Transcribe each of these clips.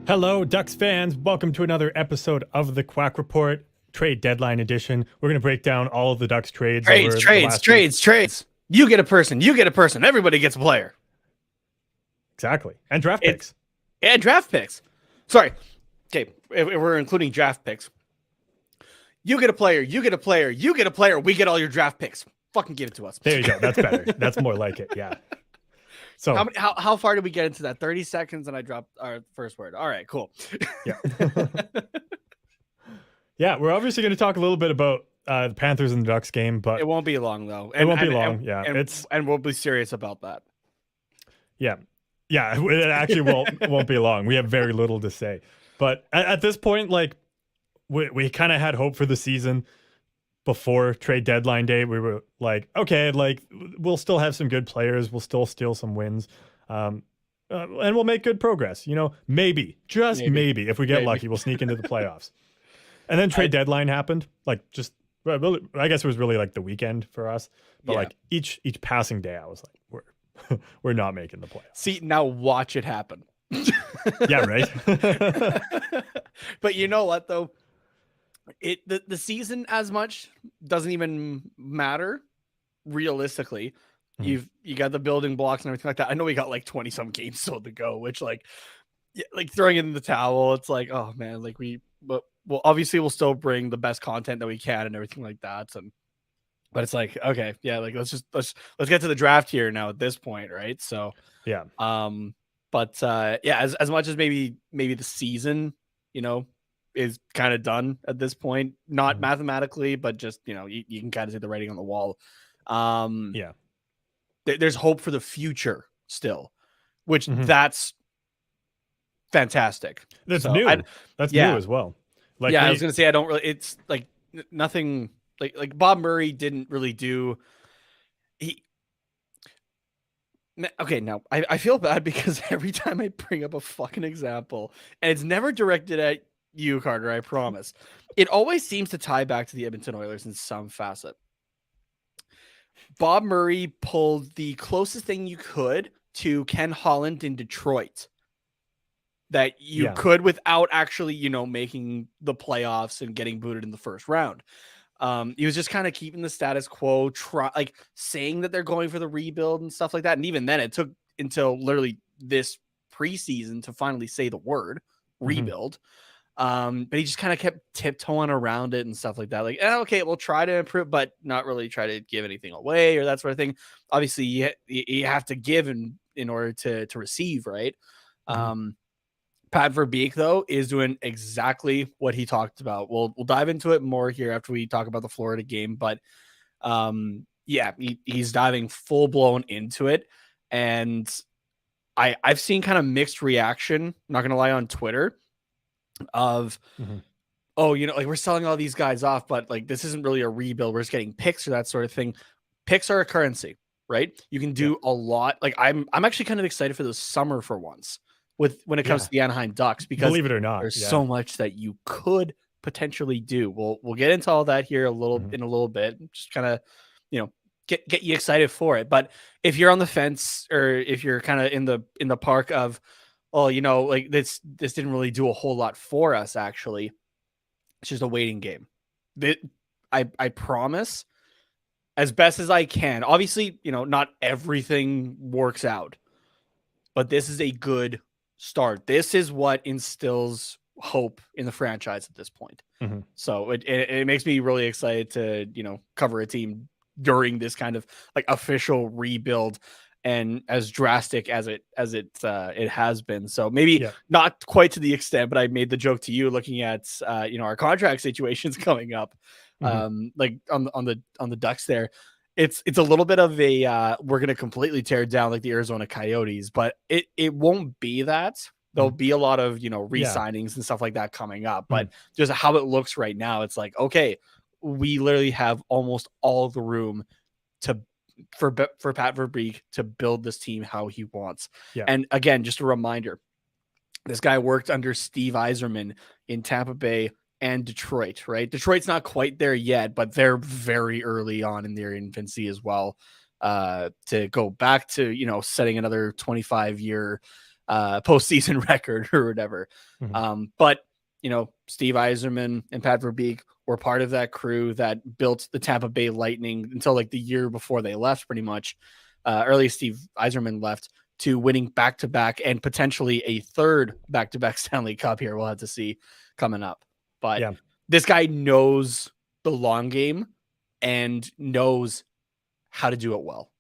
Hello, Ducks fans. Welcome to another episode of the Quack Report, trade deadline edition. We're going to break down all of the Ducks trades. Trades. You get a person. Everybody gets a player. Exactly. And draft picks. Yeah, draft picks. Sorry. Okay, if we're including draft picks. You get a player. We get all your draft picks. Fucking give it to us. There you go. That's better. That's more like it. Yeah. So how far did we get into that? 30 seconds and I dropped our first word. All right, cool. Yeah. Yeah, we're obviously going to talk a little bit about the Panthers and the Ducks game, but it won't be long though. It won't be long. And we'll be serious about that. Yeah. Yeah, it actually won't be long. We have very little to say. But at this point, like we kind of had hope for the season. Before trade deadline day, we were like, okay, like we'll still have some good players. We'll still steal some wins. And we'll make good progress. You know, maybe, if we get lucky, we'll sneak into the playoffs. And then trade deadline happened. Like I guess it was really like the weekend for us. But like each passing day, I was like, we're not making the playoffs. See, now watch it happen. Yeah, right. But you know what though? The season as much doesn't even matter realistically. You got the building blocks and everything like that. I know we got like 20 some games still to go, which like throwing it in the towel, it's like, oh man, like but obviously we'll still bring the best content that we can and everything like that. But it's like, okay, yeah, like let's get to the draft here now at this point, right? So yeah. As much as maybe the season, you know, is kind of done at this point, not mathematically, but just, you know, you can kind of see the writing on the wall. There's hope for the future still, which that's fantastic. That's new. That's new as well. Like, I was going to say, it's like nothing like Bob Murray didn't really do. Now I feel bad because every time I bring up a fucking example and it's never directed at you, Carter, I promise. It always seems to tie back to the Edmonton Oilers in some facet. Bob Murray pulled the closest thing you could to Ken Holland in Detroit that you could without actually, you know, making the playoffs and getting booted in the first round. He was just kind of keeping the status quo, saying that they're going for the rebuild and stuff like that. And even then it took until literally this preseason to finally say the word rebuild. But he just kind of kept tiptoeing around it and stuff like that. Like, okay, we'll try to improve, but not really try to give anything away or that sort of thing. Obviously, you have to give in order to receive, right? Pat Verbeek, though, is doing exactly what he talked about. We'll dive into it more here after we talk about the Florida game. But, he's diving full-blown into it. And I've seen kind of mixed reaction, not going to lie, on Twitter, of oh, you know, like we're selling all these guys off, but like this isn't really a rebuild, we're just getting picks or that sort of thing. Picks are a currency, right? You can do a lot. Like I'm actually kind of excited for the summer for once when it comes to the Anaheim Ducks, because believe it or not, there's so much that you could potentially do. We'll get into all that here in a little bit, just kind of, you know, get you excited for it. But if you're on the fence, or if you're kind of in the park of, oh, you know, like this didn't really do a whole lot for us, actually, it's just a waiting game. I promise, as best as I can. Obviously, you know, not everything works out, but this is a good start. This is what instills hope in the franchise at this point. So it makes me really excited to, you know, cover a team during this kind of like official rebuild, and as drastic as it has been. So maybe not quite to the extent, but I made the joke to you looking at you know, our contract situations coming up, like on the Ducks there. It's a little bit of a we're going to completely tear down like the Arizona Coyotes, but it won't be that. There'll be a lot of, you know, re-signings and stuff like that coming up, but just how it looks right now, it's like, okay, we literally have almost all the room for Pat Verbeek to build this team how he wants. And again, just a reminder, this guy worked under Steve Yzerman in Tampa Bay and Detroit, right? Detroit's not quite there yet, but they're very early on in their infancy as well. To go back to, you know, setting another 25-year postseason record or whatever. Mm-hmm. But Steve Yzerman and Pat Verbeek were part of that crew that built the Tampa Bay Lightning until like the year before they left, pretty much. Early Steve Yzerman left, to winning back-to-back and potentially a third back-to-back Stanley Cup here. We'll have to see coming up. But this guy knows the long game and knows how to do it well.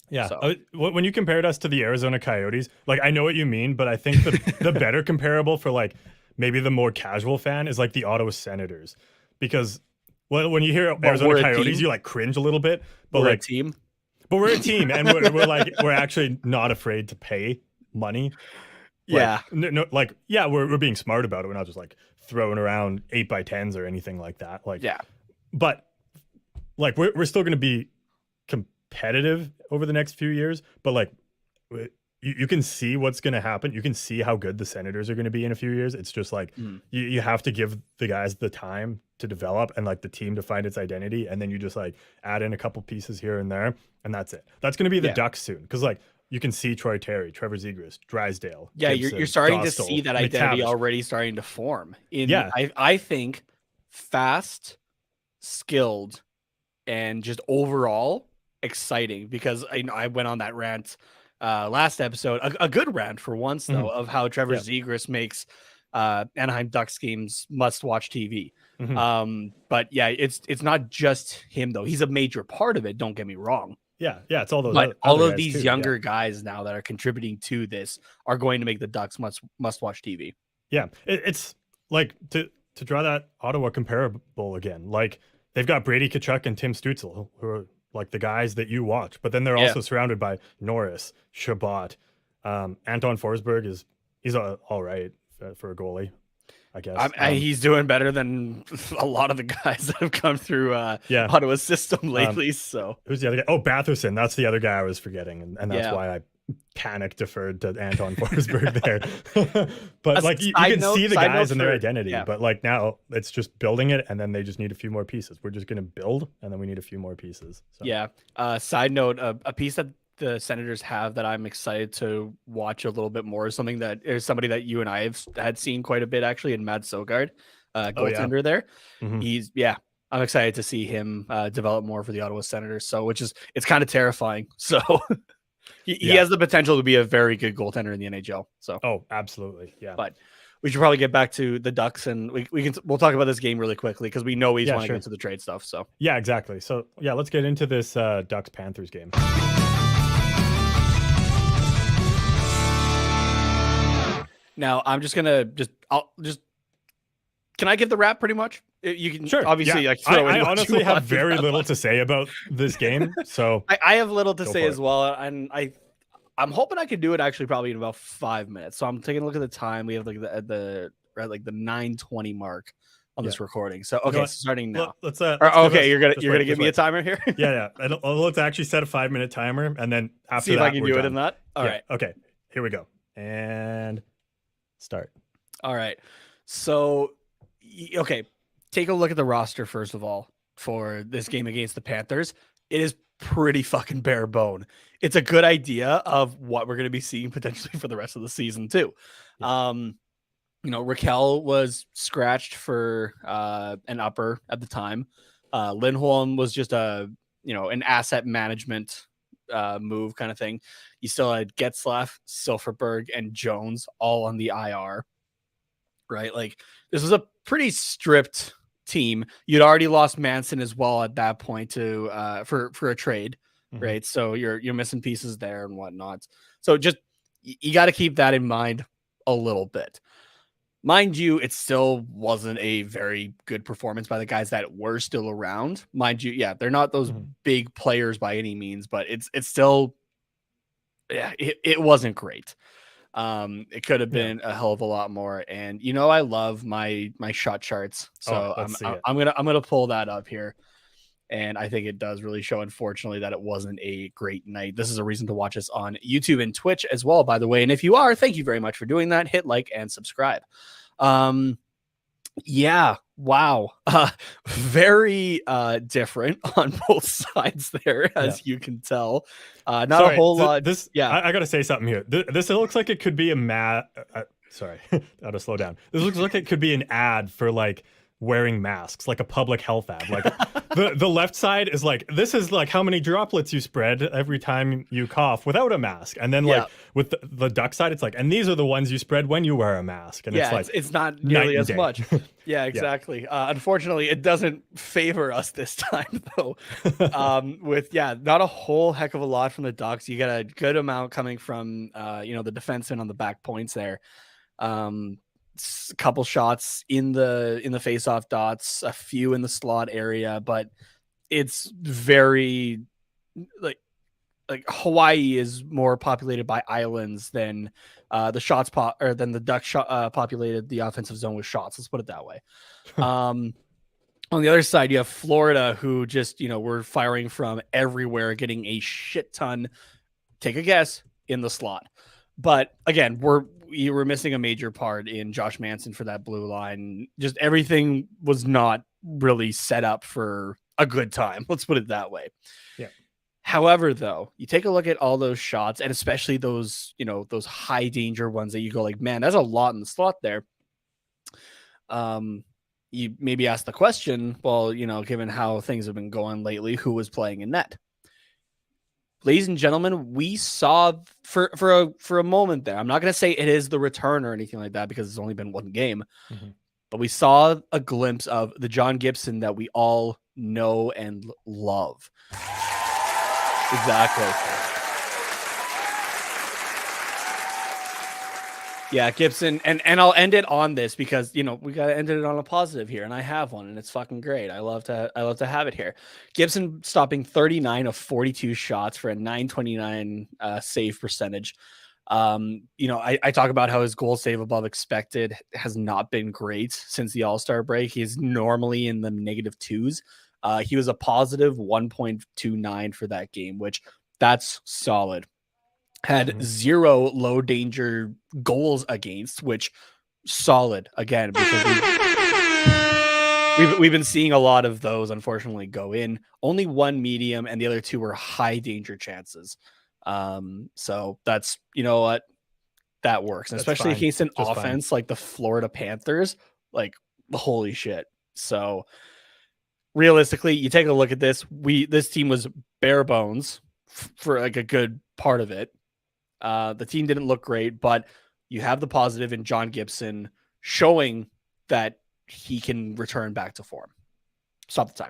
Yeah. So. When you compared us to the Arizona Coyotes, like, I know what you mean, but I think the better comparable for like maybe the more casual fan is like the Ottawa Senators, because when you hear Arizona Coyotes, you like cringe a little bit, but we're like a team. But we're a team, and we're actually not afraid to pay money. Like, we're being smart about it. We're not just like throwing around 8x10s or anything like that. Like, but like we're still going to be competitive over the next few years. But like, you can see what's going to happen. You can see how good the Senators are going to be in a few years. It's just like you have to give the guys the time to develop and like the team to find its identity, and then you just like add in a couple pieces here and there, and that's it. That's going to be the Ducks soon, because like you can see Troy Terry, Trevor Zegras, Drysdale. Gibson, you're starting to see that identity already starting to form. I think fast, skilled, and just overall exciting, because I went on that rant last episode, a good rant for once though, of how Trevor Zegras makes Anaheim Ducks games must-watch TV. But yeah, it's not just him though. He's a major part of it. Don't get me wrong. Yeah, it's all those. But all of these younger guys now that are contributing to this are going to make the Ducks must-watch TV. Yeah, it's like to draw that Ottawa comparable again. Like, they've got Brady Tkachuk and Tim Stützle, who are like the guys that you watch, but then they're also surrounded by Norris, Shabbat, Anton Forsberg he's all right for a goalie, I guess. He's doing better than a lot of the guys that have come through Ottawa's system lately. So who's the other guy? Oh, Batherson. That's the other guy I was forgetting, and that's why I panic deferred to Anton Forsberg there. But like you can see the guys and their identity, but like now it's just building it, and then they just need a few more pieces. We're just going to build, and then we need a few more pieces. So. Side note, a piece that the Senators have that I'm excited to watch a little bit more is somebody that you and I had seen quite a bit actually, in Mads Søgaard, goaltender there. I'm excited to see him develop more for the Ottawa Senators. So it's kind of terrifying. So he has the potential to be a very good goaltender in the NHL. So absolutely, yeah. But we should probably get back to the Ducks, and we'll talk about this game really quickly, because we know we want to get into the trade stuff. So yeah, exactly. So let's get into this Ducks Panthers game. Now I'm just gonna can I give the wrap pretty much? You can obviously I honestly have very little to say about this game, so I have little to say as well, and I'm hoping I can do it actually probably in about 5 minutes. So I'm taking a look at the time. We have like the 9:20 mark on this recording. So starting now. Let's you're gonna give me a timer here. Let's actually set a 5-minute timer, and then after see if I can do it in that. All right. Okay. Here we go. And start. All right. So, take a look at the roster first of all for this game against the Panthers. It is pretty fucking bare bone. It's a good idea of what we're going to be seeing potentially for the rest of the season too. Raquel was scratched for an upper at the time. Lindholm was just an asset management move kind of thing. You still had Getzlaf, Silfverberg, and Jones all on the IR, right? Like, this was a pretty stripped team. You'd already lost Manson as well at that point to for a trade, right? So you're missing pieces there and whatnot. So just you got to keep that in mind a little bit. Mind you, it still wasn't a very good performance by the guys that were still around. Mind you, they're not those big players by any means, but it's still, it wasn't great. It could have been a hell of a lot more. And I love my shot charts, so I'm gonna pull that up here. And I think it does really show, unfortunately, that it wasn't a great night. This is a reason to watch us on YouTube and Twitch as well, by the way. And if you are, thank you very much for doing that. Hit like and subscribe. Yeah. Wow. Very different on both sides there, Yeah. as you can tell. Not a Sorry, whole lot. this Yeah. I gotta say something here. This looks like it could be a sorry, I gotta slow down. This looks like it could be an ad for like wearing masks, like a public health ad. Like the left side is like, this is like how many droplets you spread every time you cough without a mask, and then Yeah. like with the duck side, it's like, and these are the ones you spread when you wear a mask, and Yeah, it's like it's not night nearly and as day. much. Yeah, exactly. Unfortunately, it doesn't favor us this time, though. With not a whole heck of a lot from the Ducks. You get a good amount coming from the defenseman on the back points there. A couple shots in the face-off dots, a few in the slot area, but it's very like Hawaii is more populated by islands than than the Duck populated the offensive zone with shots. Let's put it that way. On the other side, you have Florida, who just were firing from everywhere, getting a shit ton. Take a guess in the slot, but again, we were missing a major part in Josh Manson for that blue line. Just everything was not really set up for a good time. Let's put it that way. Yeah. However, though, you take a look at all those shots, and especially those, those high danger ones that you go like, man, that's a lot in the slot there. You maybe ask the question, well, given how things have been going lately, who was playing in net? Ladies and gentlemen, we saw for a moment there. I'm not going to say it is the return or anything like that because it's only been one game, but we saw a glimpse of the John Gibson that we all know and love. Exactly. Yeah, Gibson, and I'll end it on this because we gotta end it on a positive here, and I have one, and it's fucking great. I love to have it here. Gibson stopping 39 of 42 shots for a 929 save percentage. I talk about how his goal save above expected has not been great since the All-Star break. He's normally in the negative twos. He was a positive 1.29 for that game, which that's solid. Had 0 low danger goals against, which solid again, because we've been seeing a lot of those unfortunately go in. Only 1 medium and the other 2 were high danger chances. So that's, what, that works, and especially fine. Against an just offense fine. Like the Florida Panthers, like holy shit. So realistically, you take a look at this. This team was bare bones for like a good part of it. The team didn't look great, but you have the positive in John Gibson showing that he can return back to form. Stop the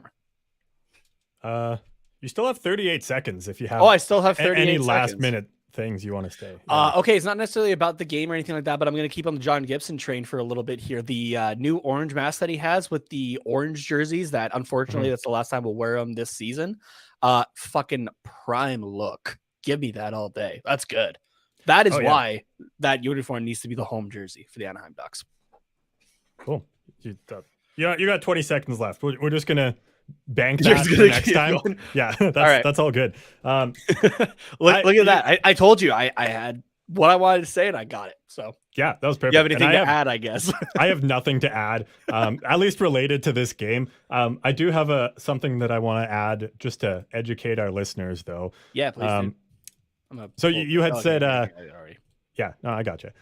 timer. You still have 38 seconds if you have. I still have 38 any seconds. last minute things you want to say. Okay, it's not necessarily about the game or anything like that, but I'm going to keep on the John Gibson train for a little bit here. The new orange mask that he has with the orange jerseys, that unfortunately that's the last time we'll wear them this season. Fucking prime look. Give me that all day. That's good. That is why that uniform needs to be the home jersey for the Anaheim Ducks. Cool. You got 20 seconds left. We're just gonna bank that for next time. Going. Yeah, that's all good. Look at that. I told you I had what I wanted to say and I got it. So yeah, that was perfect. You have anything to add? I guess I have nothing to add. At least related to this game. I do have something that I want to add just to educate our listeners, though. Yeah, please. So you had said, yeah, no, I gotcha.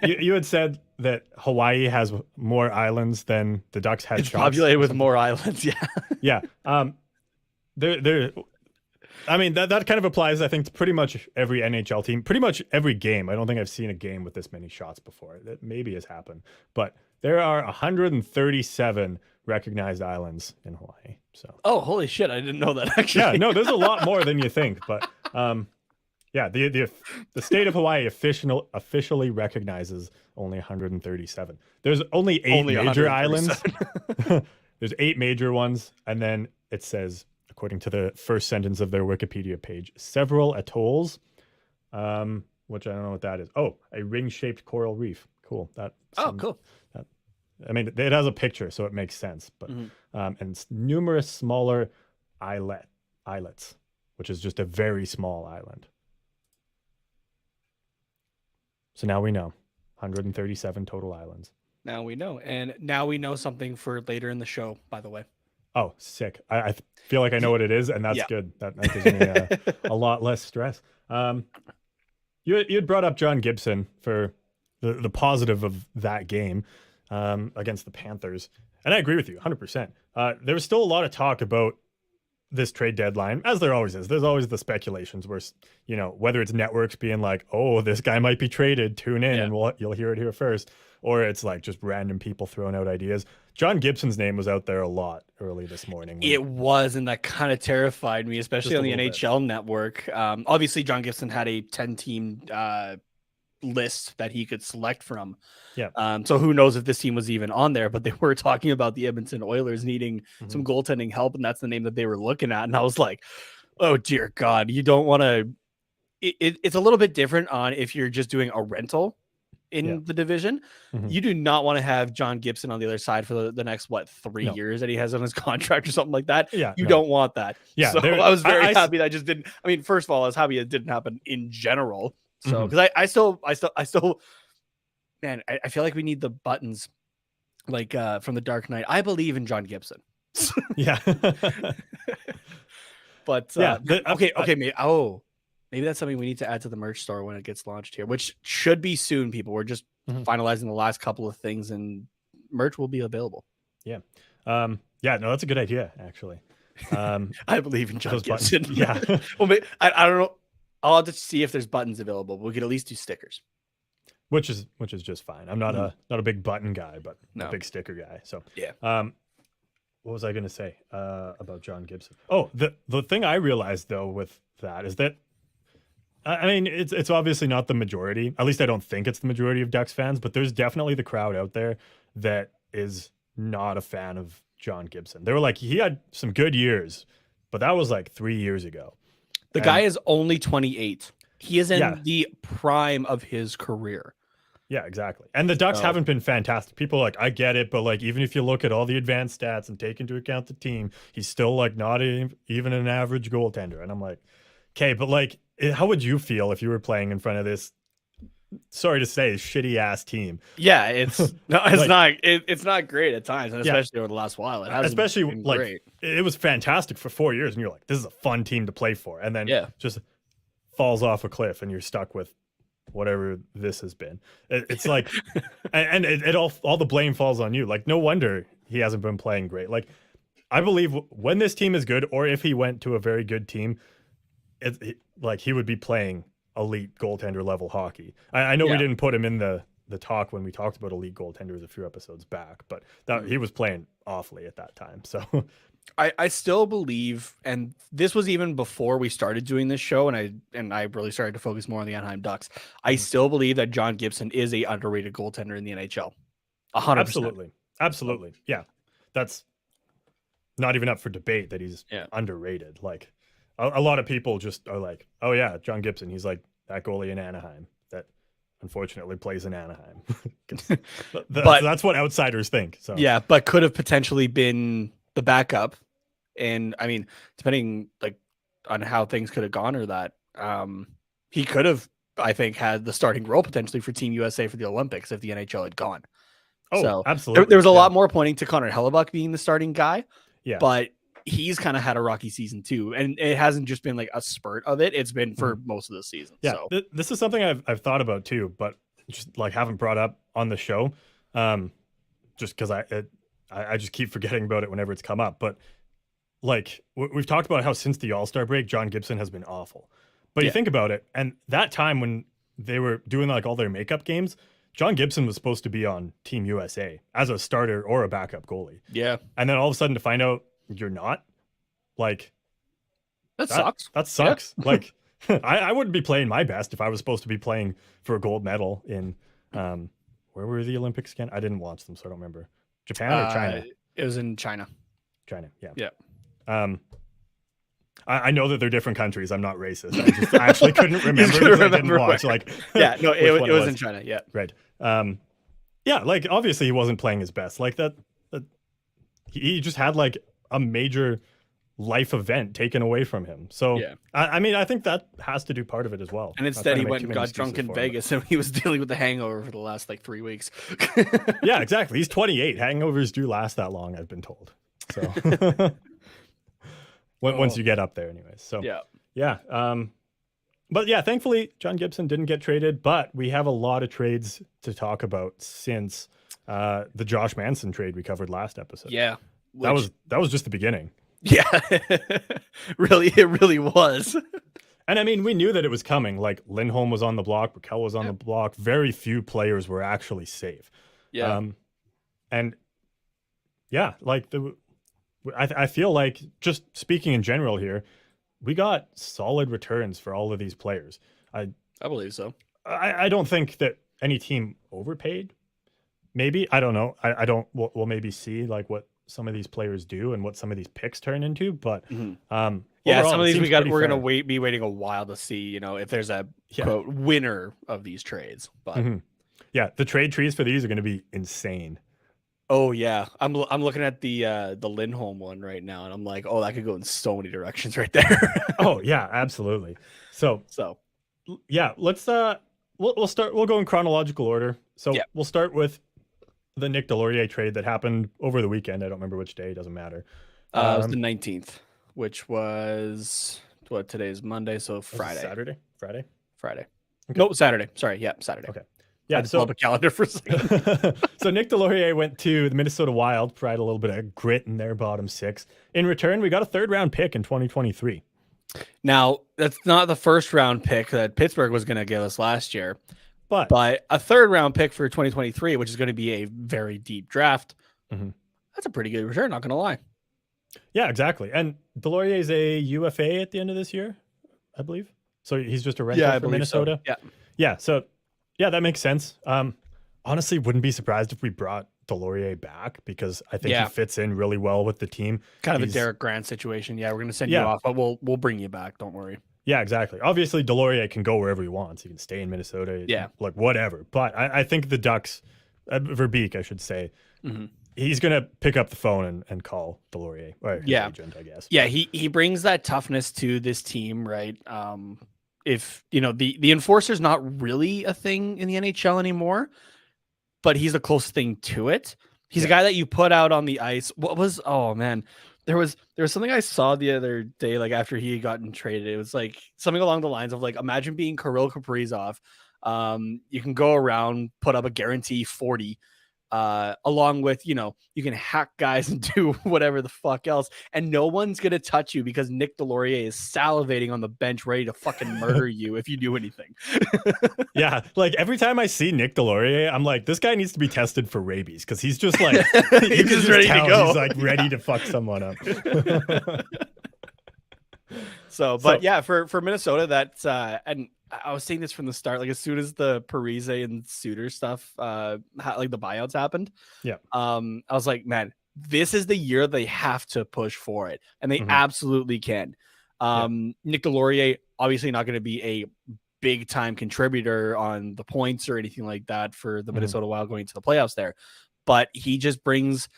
You had said that Hawaii has more islands than the Ducks had. It's populated with more islands. Yeah. Yeah. There. I mean, that kind of applies, I think, to pretty much every NHL team, pretty much every game. I don't think I've seen a game with this many shots before. That maybe has happened, but there are 137 recognized islands in Hawaii. So. Oh, holy shit! I didn't know that actually. Yeah, no, there's a lot more than you think, but. Yeah, the state of Hawaii officially recognizes only 137. There's only 8 major islands. There's 8 major ones, and then it says, according to the first sentence of their Wikipedia page, several atolls, which I don't know what that is. Oh, a ring-shaped coral reef. Cool. Cool. I mean, it has a picture, so it makes sense. But and numerous smaller islets, which is just a very small island. So now we know 137 total islands. Now we know. And now we know something for later in the show, by the way. Oh, sick. I feel like I know what it is, and that's Yeah. good. That gives me a lot less stress. You had brought up John Gibson for the positive of that game against the Panthers. And I agree with you 100%. There was still a lot of talk about this trade deadline, as there always is. There's always the speculations where, whether it's networks being like, oh, this guy might be traded, tune in and you'll hear it here first. Or it's like just random people throwing out ideas. John Gibson's name was out there a lot early this morning. It was, and that kind of terrified me, especially on the NHL network. Obviously, John Gibson had a 10-team list that he could select from. Yeah. So who knows if this team was even on there, but they were talking about the Edmonton Oilers needing some goaltending help, and that's the name that they were looking at. And I was like, oh, dear God, you don't want to. It's a little bit different on if you're just doing a rental in the division. You do not want to have John Gibson on the other side for the next 3 years that he has on his contract or something like that. You don't want that. So I was very happy that I just didn't. I mean, first of all, I was happy it didn't happen in general. So because I still man, I feel like we need the buttons like from the Dark Knight. I believe in John Gibson. Yeah. But okay, maybe that's something we need to add to the merch store when it gets launched here, which should be soon, people. We're just finalizing the last couple of things, and merch will be available. Yeah. No, that's a good idea, actually. I believe in John Gibson. Yeah. Well, I don't know. I'll have to see if there's buttons available. We could at least do stickers. Which is just fine. I'm not a big button guy, but a big sticker guy. So yeah. What was I going to say about John Gibson? Oh, the thing I realized though with that is that, I mean, it's obviously not the majority. At least I don't think it's the majority of Ducks fans, but there's definitely the crowd out there that is not a fan of John Gibson. They were like, he had some good years, but that was like 3 years ago. The guy is only 28. He is in the prime of his career. Yeah, exactly. And the Ducks haven't been fantastic. People are like, I get it, but like, even if you look at all the advanced stats and take into account the team, he's still like not even an average goaltender. And I'm like, okay, but like, how would you feel if you were playing in front of this, sorry to say, shitty ass team? Yeah, it's not great at times, and especially over the last while. It hasn't been great. It was fantastic for 4 years, and you're like, this is a fun team to play for, and then just falls off a cliff, and you're stuck with whatever this has been. It's like, and it all the blame falls on you. Like, no wonder he hasn't been playing great. Like, I believe when this team is good, or if he went to a very good team, like he would be playing elite goaltender level hockey. I know we didn't put him in the talk when we talked about elite goaltenders a few episodes back, but he was playing awfully at that time. So I still believe, and this was even before we started doing this show, and I really started to focus more on the Anaheim Ducks. I still believe that John Gibson is a underrated goaltender in the NHL. 100%. Absolutely. Yeah. That's not even up for debate that he's underrated. Like, a lot of people just are like, oh yeah, John Gibson, he's like that goalie in Anaheim that unfortunately plays in Anaheim. But that's what outsiders think. So yeah, but could have potentially been the backup. And I mean, depending like on how things could have gone or that, he could have, I think, had the starting role potentially for Team USA for the Olympics if the NHL had gone. Oh, so absolutely. There was a lot more pointing to Connor Hellebuck being the starting guy. Yeah. But he's kind of had a rocky season too, and it hasn't just been like a spurt of it. It's been for most of the season. Yeah, so. This is something I've thought about too, but just like haven't brought up on the show, just because I just keep forgetting about it whenever it's come up. But like we've talked about how since the All-Star break, John Gibson has been awful. But you think about it, and that time when they were doing like all their makeup games, John Gibson was supposed to be on Team USA as a starter or a backup goalie. Yeah, and then all of a sudden to find out you're not, like, that sucks. That sucks. Yeah. Like, I wouldn't be playing my best if I was supposed to be playing for a gold medal in, where were the Olympics again? I didn't watch them, so I don't remember. Japan or China? It was in China. China, yeah. Yeah. I know that they're different countries. I'm not racist. I actually couldn't remember because I didn't watch. Like, yeah, no, it was in China. Yeah, right. Yeah, like obviously he wasn't playing his best. Like that he just had like a major life event taken away from him. So Yeah. I mean, I think that has to do part of it as well. And instead, he went and got drunk in Vegas, and he was dealing with the hangover for the last like 3 weeks. Yeah, exactly. He's 28. Hangovers do last that long, I've been told. So once you get up there, anyways. So yeah. But yeah, thankfully, John Gibson didn't get traded. But we have a lot of trades to talk about since the Josh Manson trade we covered last episode. Yeah, that was just the beginning. Yeah, it really was. And I mean, we knew that it was coming. Like Lindholm was on the block, Raquel was on the block. Very few players were actually safe. Yeah, and yeah, like I feel like, just speaking in general here, we got solid returns for all of these players. I believe so. I don't think that any team overpaid. Maybe, I don't know. I don't. We'll maybe see like what some of these players do and what some of these picks turn into. But overall, some of these we're gonna be waiting a while to see. You know, if there's a quote winner of these trades. But yeah, the trade trees for these are going to be insane. Oh yeah, I'm looking at the Lindholm one right now, and I'm like, oh, that could go in so many directions right there. Oh yeah, absolutely. So yeah, let's we'll start. We'll go in chronological order. So we'll start with the Nick Delaurie trade that happened over the weekend. I don't remember which day. It doesn't matter. It was the 19th, which was what, today's Monday, so Friday. Friday. Okay. No, Saturday. Sorry, yeah, Saturday. Okay. Yeah, so the calendar for a second. So Nick Delaurie went to the Minnesota Wild, provide a little bit of grit in their bottom six. In return, we got a 3rd round pick in 2023. Now, that's not the 1st round pick that Pittsburgh was going to give us last year, but a 3rd round pick for 2023, which is going to be a very deep draft. That's a pretty good return, not going to lie. Yeah, exactly. And Delaurie is a UFA at the end of this year, I believe. So he's just a rental for Minnesota. So. Yeah. So yeah, that makes sense. Honestly, wouldn't be surprised if we brought Delaurie back, because I think he fits in really well with the team. Kind of a Derek Grant situation. Yeah, we're going to send you off, but we'll bring you back. Don't worry. Yeah, exactly. Obviously, Delaurie can go wherever he wants. He can stay in Minnesota. Yeah. Like whatever. But I think the Ducks, Verbeek, I should say, he's going to pick up the phone and call Delaurie, or his agent, I guess. Yeah, he brings that toughness to this team, right? If you know, the enforcer's not really a thing in the NHL anymore, but he's the closest thing to it. He's a guy that you put out on the ice. There was something I saw the other day, like after he had gotten traded. It was like something along the lines of like, imagine being Kirill Kaprizov. You can go around, put up a guarantee 40, along with, you know, you can hack guys and do whatever the fuck else, and no one's gonna touch you because Nick Delaurie is salivating on the bench ready to fucking murder you if you do anything. Yeah, like every time I see Nick Delaurie, I'm like, this guy needs to be tested for rabies, because he's just like he's just ready to go. He's like ready to fuck someone up. But yeah, for Minnesota, that's and I was saying this from the start, like as soon as the Parise and Suter stuff, like the buyouts happened, I was like, man, this is the year they have to push for it, and they absolutely can. Nick Delaurie obviously not going to be a big time contributor on the points or anything like that for the Minnesota Wild going to the playoffs there, but he just brings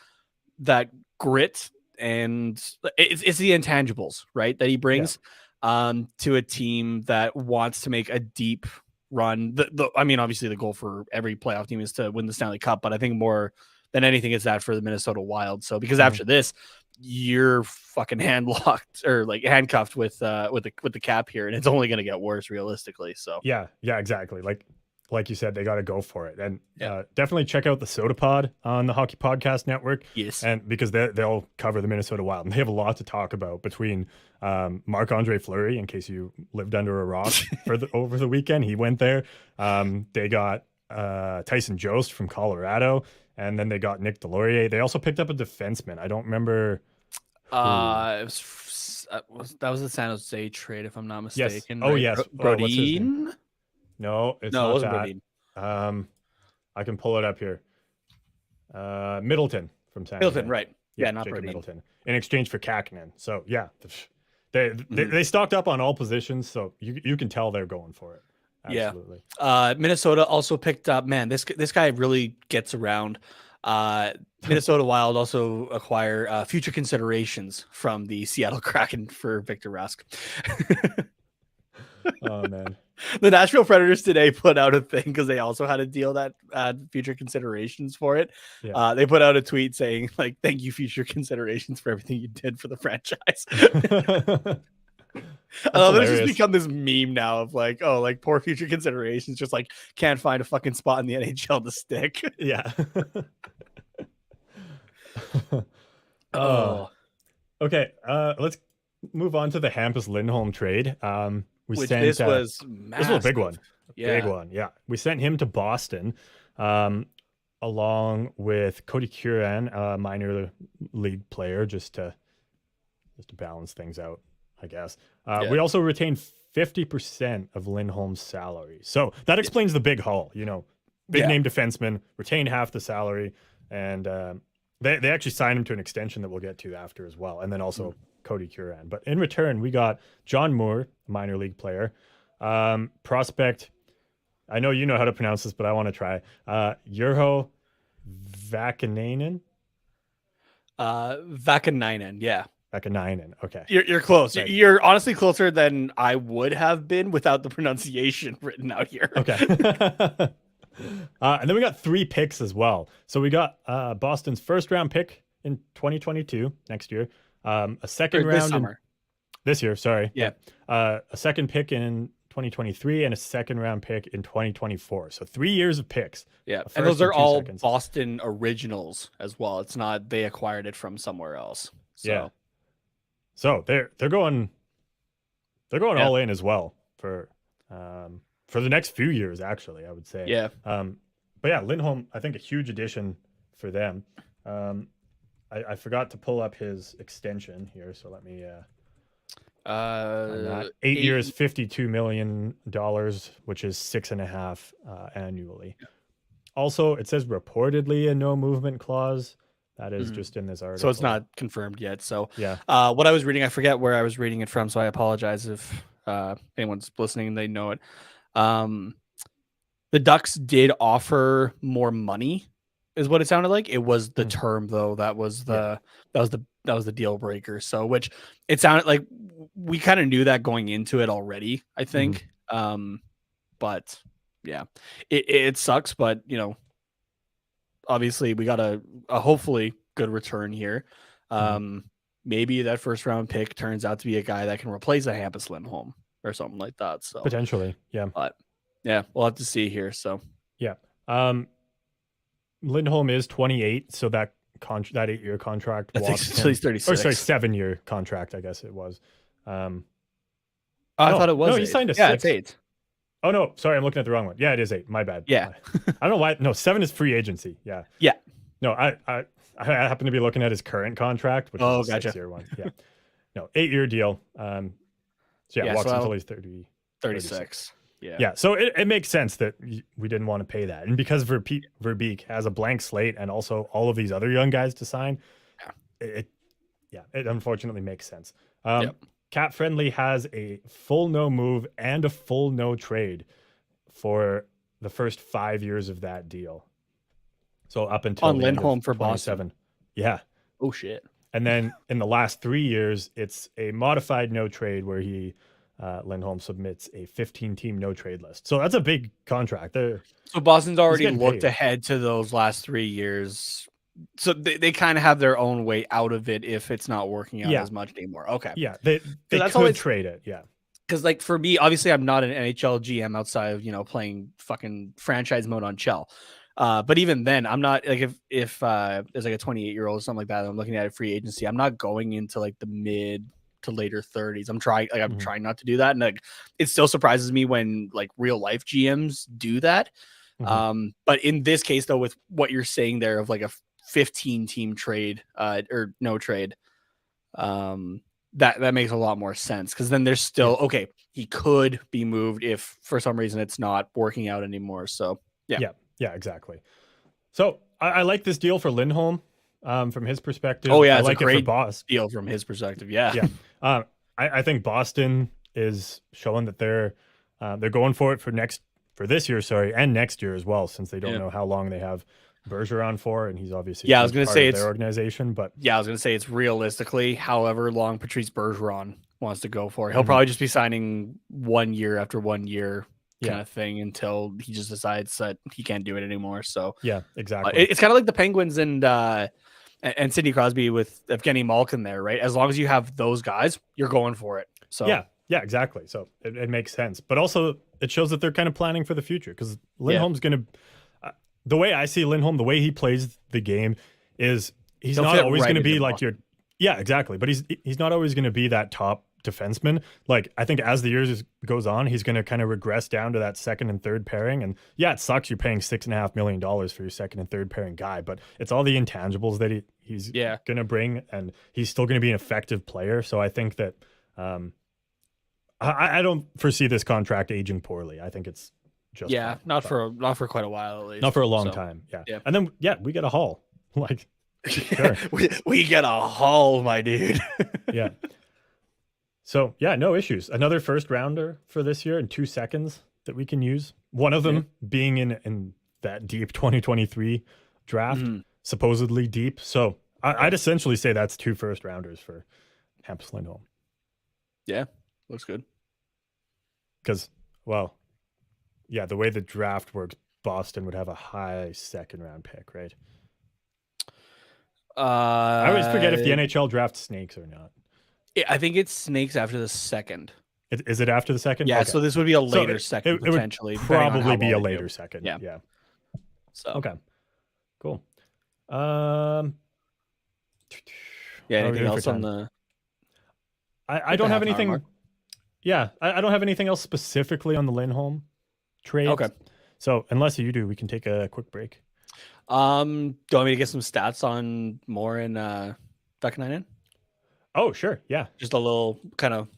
that grit, and it's the intangibles, right, that he brings to a team that wants to make a deep run. I mean, obviously the goal for every playoff team is to win the Stanley Cup, but I think more than anything is that for the Minnesota Wild. So because after this, you're fucking handlocked or like handcuffed with the cap here, and it's only going to get worse realistically. So yeah, exactly. Like you said, they got to go for it. And definitely check out the Soda Pod on the Hockey Podcast Network. Yes. And because they'll cover the Minnesota Wild, and they have a lot to talk about between Marc-Andre Fleury, in case you lived under a rock over the weekend. He went there. They got Tyson Jost from Colorado, and then they got Nick Delaurie. They also picked up a defenseman. I don't remember. That was the San Jose trade, if I'm not mistaken. Yes. Oh, yes. Brodin? No, it wasn't Brodin. I can pull it up here. Middleton from San Jose. Right. Yeah, not Jacob Brodin. Middleton, in exchange for Kakinen. So yeah, they stocked up on all positions, so you can tell they're going for it. Absolutely. Yeah. Minnesota also picked up, man, this guy really gets around. Minnesota Wild also acquire future considerations from the Seattle Kraken for Victor Rask. Oh man. The Nashville Predators today put out a thing because they also had a deal that had future considerations for it. Yeah. They put out a tweet saying, like, thank you, future considerations, for everything you did for the franchise. I love that it's just become this meme now of like, oh, like poor future considerations just like can't find a fucking spot in the NHL to stick. Yeah. Oh. Okay. Let's move on to the Hampus Lindholm trade. This was a big one. Yeah. Big one. Yeah. We sent him to Boston, along with Cody Curran, a minor league player, just to balance things out, I guess. We also retained 50% of Lindholm's salary. So that explains the big haul, big name defenseman, retained half the salary. And they actually signed him to an extension that we'll get to after as well. And then also Cody Curran. But in return, we got John Moore, a minor league player, prospect. I know you know how to pronounce this, but I want to try. Urho Vakanainen. Vakanainen, yeah. Vakanainen. Okay. You're close. Right. You're honestly closer than I would have been without the pronunciation written out here. Okay. And then we got 3 picks as well. So we got Boston's first round pick in 2022, next year. A second round this summer. This year, sorry. Yeah. A second pick in 2023 and a second round pick in 2024. So 3 years of picks. Yeah. And those are all Boston originals as well. It's not they acquired it from somewhere else. So. Yeah. So they're going all in as well for the next few years, actually, I would say. Yeah. But yeah, Lindholm, I think a huge addition for them. I forgot to pull up his extension here, so let me 8 years, $52 million, which is 6.5 annually. Yeah. Also, it says reportedly a no movement clause. That is just in this article. So it's not confirmed yet. So yeah. What I was reading, I forget where I was reading it from, so I apologize if anyone's listening and they know it. The Ducks did offer more money, is what it sounded like. It was the term though that was the deal breaker. So which it sounded like we kind of knew that going into it already, I think. But yeah, it sucks. But obviously we got a hopefully good return here. Maybe that first round pick turns out to be a guy that can replace a Hampus Lindholm or something like that. So potentially, yeah. But yeah, we'll have to see here. So yeah, Lindholm is 28, so that 8-year contract. I think he's 36. Or sorry, 7-year contract. I guess it was. I thought it was. No, he signed a 6. It's 8. Oh no, sorry, I'm looking at the wrong one. Yeah, it is 8. My bad. Yeah, I don't know why. No, 7 is free agency. Yeah. Yeah. No, I happen to be looking at his current contract, which is a 6-year one. Yeah. No, 8-year deal. So yeah, walks until he's 36. Yeah. So it makes sense that we didn't want to pay that, and because Verbeek has a blank slate and also all of these other young guys to sign, it unfortunately makes sense. Cap Friendly has a full no move and a full no trade for the first 5 years of that deal. So up until on Lindholm for Boston. Yeah. Oh shit. And then in the last 3 years, it's a modified no trade where Lindholm submits a 15-team no trade list. So that's a big contract. So Boston's already looked ahead to those last 3 years. So they kind of have their own way out of it if it's not working out as much anymore. Okay. Yeah, they could trade it. Yeah. Because like for me, obviously I'm not an NHL GM outside of playing fucking franchise mode on Chell. But even then, I'm not like if there's like a 28-year-old or something like that, and I'm looking at a free agency, I'm not going into like the mid to later 30s. I'm trying not to do that, and like it still surprises me when like real life GMs do that. But in this case, though, with what you're saying there of like a 15-team trade or no trade, that makes a lot more sense because then there's still okay. He could be moved if for some reason it's not working out anymore. So yeah, exactly. So I like this deal for Lindholm from his perspective. Oh yeah, I like a great it for Boston. deal from his perspective. Yeah. I think Boston is showing that they're going for it for this year, and next year as well, since they don't know how long they have Bergeron for, and he's obviously I was going to say their organization. But I was going to say it's realistically however long Patrice Bergeron wants to go for. He'll probably just be signing 1 year after 1 year kind of thing until he just decides that he can't do it anymore. So yeah, exactly. It's kind of like the Penguins and Sidney Crosby with Evgeny Malkin there, right? As long as you have those guys, you're going for it. So yeah, exactly. So it makes sense, but also it shows that they're kind of planning for the future because Lindholm's going to. The way I see Lindholm, the way he plays the game is he's not always going to be like your. Yeah, exactly. But he's not always going to be that top defenseman. Like I think as the years goes on, he's going to kind of regress down to that second and third pairing. And yeah, it sucks you're paying $6.5 million for your second and third pairing guy, but it's all the intangibles that he's going to bring, and he's still going to be an effective player. So I think that I don't foresee this contract aging poorly. I think it's just not for quite a while at least. Not for a long time. Yeah. And then we get a haul. Like sure. we get a haul, my dude. Yeah. So yeah, no issues. Another first rounder for this year in 2 seconds that we can use. One of them being in that deep 2023 draft, supposedly deep. So I'd essentially say that's 2 first rounders for Hampus Lindholm. Yeah, looks good. Because, well, yeah, the way the draft works, Boston would have a high second round pick, right? I always forget if the NHL draft snakes or not. I think it snakes after the second. Is it after the second? Yeah, okay. So this would be a later second, potentially. It would probably be a later second. Yeah. So okay, cool. Anything else on the? I don't have anything. Yeah, I don't have anything else specifically on the Lindholm trade. Okay. So unless you do, we can take a quick break. Do you want me to get some stats on Moore and Becca Nainan? Oh, sure. Yeah. Just a little kind of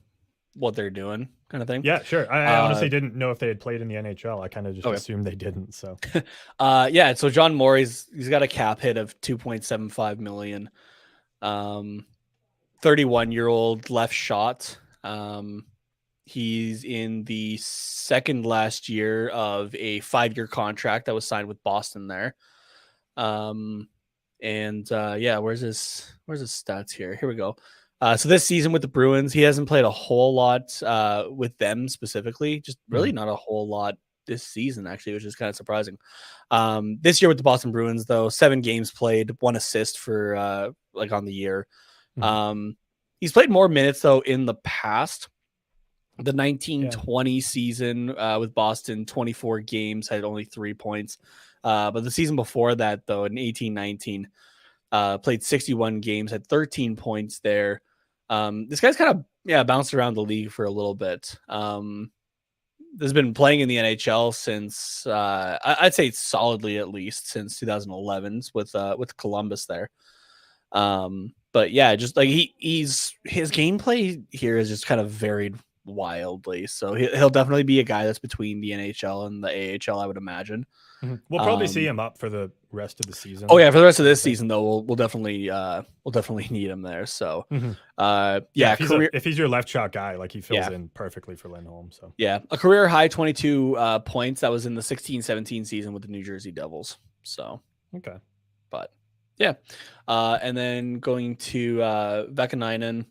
what they're doing kind of thing. Yeah, sure. I honestly didn't know if they had played in the NHL. I kind of just assumed they didn't. So so John Moore, he's got a cap hit of $2.75 million. 31-year-old left shot. He's in the second last year of a 5-year contract that was signed with Boston there. Where's his stats here? Here we go. So this season with the Bruins, he hasn't played a whole lot with them specifically, just really not a whole lot this season, actually, which is kind of surprising. This year with the Boston Bruins, though, 7 games played, 1 assist for on the year. He's played more minutes, though, in the past. The 1920 season with Boston, 24 games, had only 3 points. But the season before that, though, in 18-19, played 61 games, had 13 points there. This guy's kind of bounced around the league for a little bit. Has been playing in the NHL since I'd say solidly at least since 2011 with Columbus there. But yeah, just like his gameplay here is just kind of varied wildly. So he'll definitely be a guy that's between the NHL and the AHL, I would imagine. We'll probably see him up for the rest of the season. Oh yeah, for the rest of this season though, we'll definitely need him there. So if he's your left shot guy, like he fills in perfectly for Lindholm. So yeah, a career high 22 points that was in the 16-17 season with the New Jersey Devils. So okay, but yeah, and then going to Becca Nainan.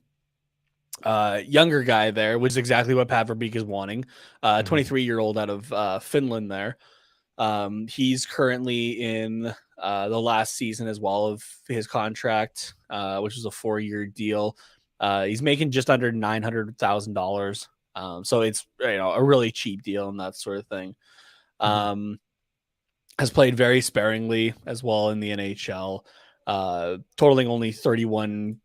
Younger guy there, which is exactly what Pat Verbeek is wanting. 23-year-old out of Finland there. He's currently in the last season as well of his contract, which was a 4-year deal. He's making just under $900,000. So it's a really cheap deal and that sort of thing. Has played very sparingly as well in the NHL, totaling only 31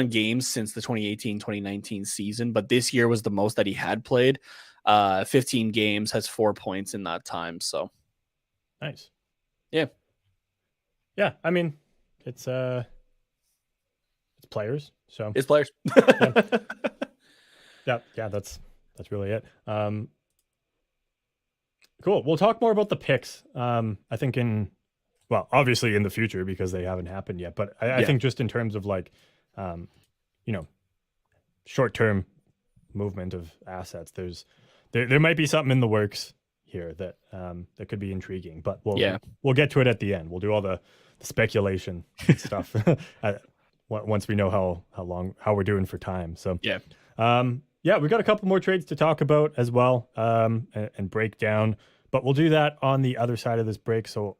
games since the 2018-2019 season, but this year was the most that he had played. 15 games, has 4 points in that time. So nice. Yeah. I mean, it's players. So it's players. yeah, that's really it. Cool. We'll talk more about the picks. I think obviously in the future because they haven't happened yet, but I think just in terms of like short-term movement of assets, there might be something in the works here that that could be intriguing, but we'll get to it at the end. We'll do all the speculation stuff once we know how we're doing for time. So we got a couple more trades to talk about as well, and break down, but we'll do that on the other side of this break. So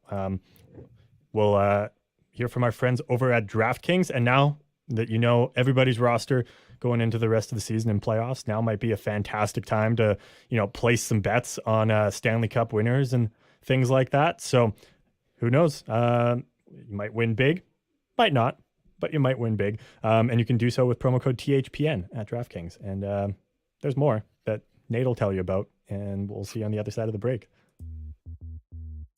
we'll hear from our friends over at DraftKings. And now that you know everybody's roster going into the rest of the season and playoffs, now might be a fantastic time to, place some bets on Stanley Cup winners and things like that. So who knows? You might win big, might not, but you might win big. And you can do so with promo code THPN at DraftKings. And there's more that Nate will tell you about, and we'll see you on the other side of the break.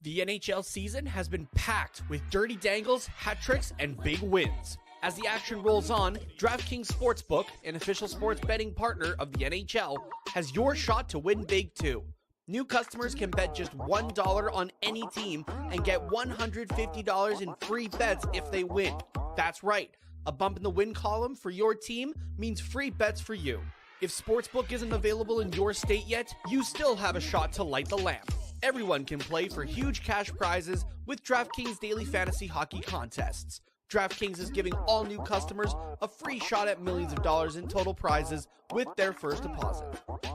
The NHL season has been packed with dirty dangles, hat tricks, and big wins. As the action rolls on, DraftKings Sportsbook, an official sports betting partner of the NHL, has your shot to win big too. New customers can bet just $1 on any team and get $150 in free bets if they win. That's right, a bump in the win column for your team means free bets for you. If Sportsbook isn't available in your state yet, you still have a shot to light the lamp. Everyone can play for huge cash prizes with DraftKings Daily Fantasy Hockey Contests. DraftKings is giving all new customers a free shot at millions of dollars in total prizes with their first deposit.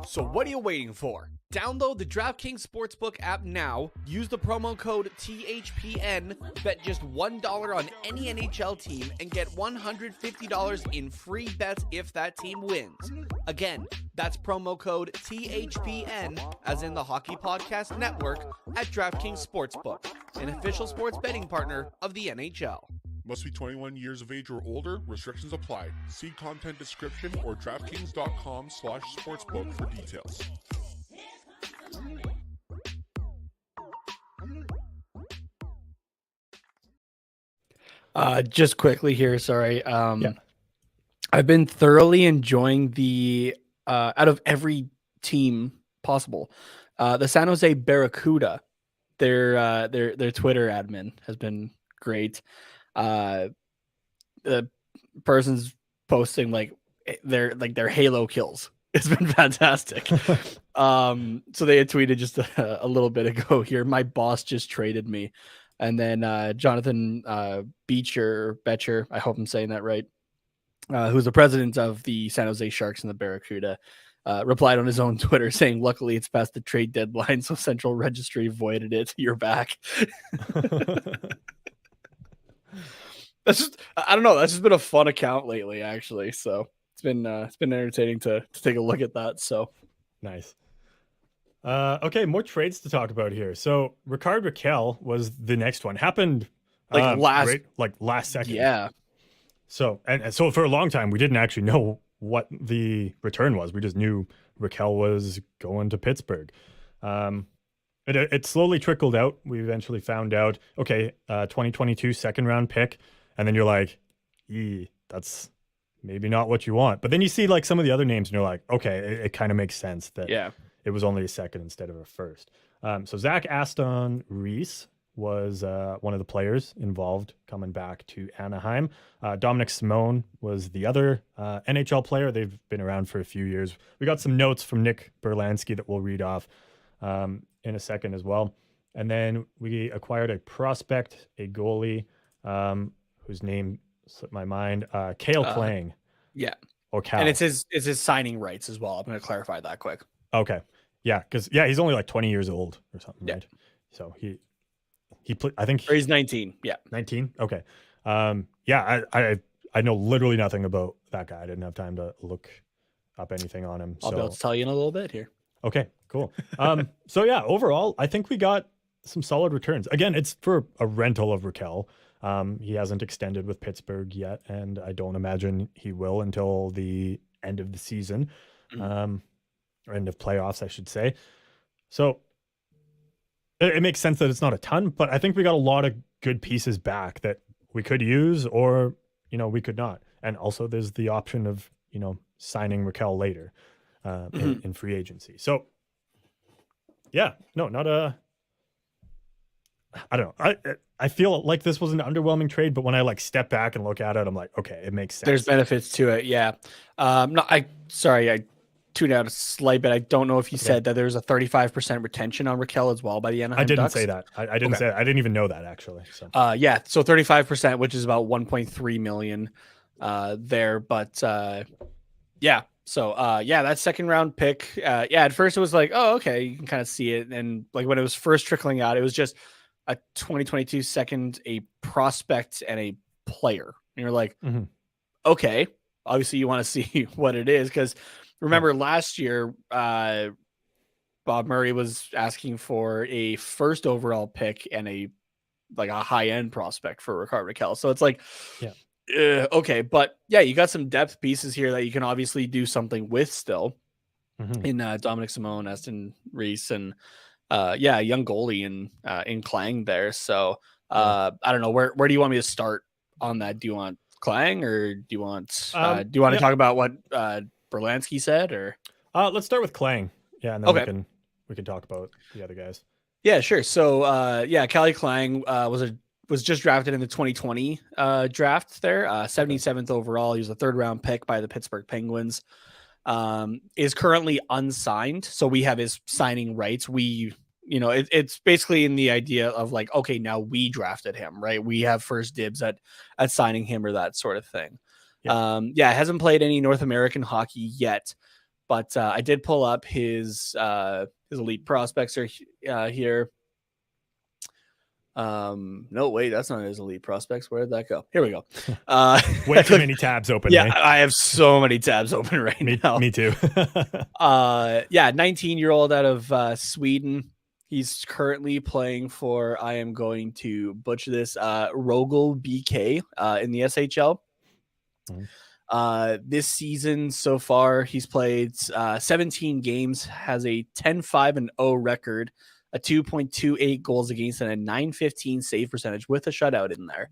So what are you waiting for? Download the DraftKings Sportsbook app now, use the promo code THPN, bet just $1 on any NHL team, and get $150 in free bets if that team wins. Again, that's promo code THPN, as in the Hockey Podcast Network, at DraftKings Sportsbook, an official sports betting partner of the NHL. Must be 21 years of age or older. Restrictions apply. See content description or DraftKings.com/sportsbook for details. Just quickly here, sorry. I've been thoroughly enjoying the out of every team possible. The San Jose Barracuda, their Twitter admin has been great. The person's posting their Halo kills. It's been fantastic. So they had tweeted just a little bit ago here, my boss just traded me. And then Jonathan Betcher, I hope I'm saying that right, who's the president of the San Jose Sharks and the Barracuda, replied on his own Twitter saying, luckily it's past the trade deadline, so Central Registry avoided it. You're back. That's just, I don't know. That's just been a fun account lately, actually. So it's been entertaining to take a look at that. So nice. Okay, more trades to talk about here. So Rickard Rakell was the next one. Happened last second. Yeah. So and so for a long time we didn't actually know what the return was. We just knew Rakell was going to Pittsburgh. It slowly trickled out. We eventually found out, 2022 second round pick. And then you're like, that's maybe not what you want. But then you see like some of the other names and you're like, okay, it kind of makes sense that it was only a second instead of a first. So Aston Reeves was one of the players involved coming back to Anaheim. Dominic Simone was the other NHL player. They've been around for a few years. We got some notes from Nick Berlansky that we'll read off in a second as well. And then we acquired a prospect, a goalie, whose name slipped my mind, Kale Klang. Yeah. Or Cal. And it's his signing rights as well. I'm going to clarify that quick. Okay. Yeah, because he's only like 20 years old or something, right? So he played, I think he's 19. Yeah. 19? Okay. I know literally nothing about that guy. I didn't have time to look up anything on him. I'll be able to tell you in a little bit here. Okay, cool. So yeah, overall, I think we got some solid returns. Again, it's for a rental of Rakell. He hasn't extended with Pittsburgh yet, and I don't imagine he will until the end of the season, or end of playoffs, I should say. So it makes sense that it's not a ton, but I think we got a lot of good pieces back that we could use, or we could not. And also, there's the option of signing Rakell later in free agency. So yeah, no, not a. I don't know. I feel like this was an underwhelming trade, but when I step back and look at it, I'm like, okay, it makes sense. There's benefits to it, yeah. I tune out a slight bit. I don't know if you said that there's a 35% retention on Raquel as well by the Anaheim I didn't Ducks. say that. I didn't say that. I didn't even know that actually. So so 35%, which is about 1.3 million there. But yeah. So that second round pick. At first it was like, oh, okay, you can kind of see it. And like when it was first trickling out, it was just a 2022 second, a prospect and a player. And you're like, okay, obviously you want to see what it is. Because remember last year, Bob Murray was asking for a first overall pick and a high end prospect for Rickard Rakell. So it's like, okay, but yeah, you got some depth pieces here that you can obviously do something with still in Dominic Simone, Aston Reeves, and young goalie in Klang there. So I don't know, where do you want me to start on that? Do you want Klang, or do you want to talk about what Berlansky said, or let's start with Klang. Yeah, and then we can talk about the other guys. Yeah, sure. So Callie Klang was just drafted in the 2020 draft there, 77th overall. He was a third round pick by the Pittsburgh Penguins. Is currently unsigned, so we have his signing rights. It's basically in the idea of like, okay, now we drafted him, right? We have first dibs at signing him, or that sort of thing. Hasn't played any North American hockey yet, but I did pull up his elite prospects are here. No, wait, that's not his elite prospects. Where did that go? Here we go. Way too many tabs open. Yeah, I have so many tabs open right now. Me too. 19-year-old out of Sweden. He's currently playing for, I am going to butcher this, Rogel BK in the SHL. This season so far, he's played 17 games, has a 10-5-0 record, a 2.28 goals against, and a 915 save percentage with a shutout in there.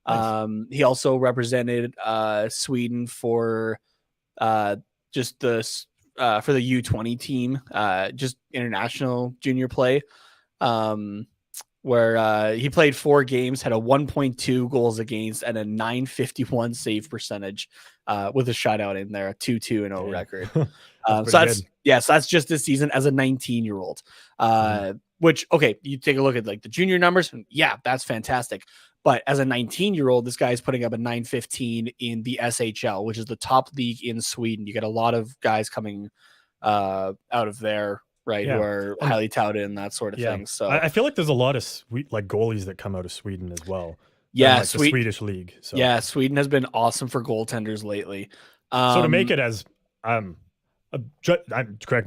Nice. He also represented Sweden for just the for the U20 team, just international junior play, where he played 4 games, had a 1.2 goals against, and a 951 save percentage with a shutout in there, a 2-2-0 record. So that's just this season as a 19-year-old. Which, okay, you take a look at like the junior numbers, and yeah, that's fantastic. But as a 19-year-old, this guy is putting up a 915 in the SHL, which is the top league in Sweden. You get a lot of guys coming out of there, right, who are highly touted and that sort of thing. So I feel like there's a lot of goalies that come out of Sweden as well. Yeah, the Swedish league. So. Yeah, Sweden has been awesome for goaltenders lately. So to make it as correct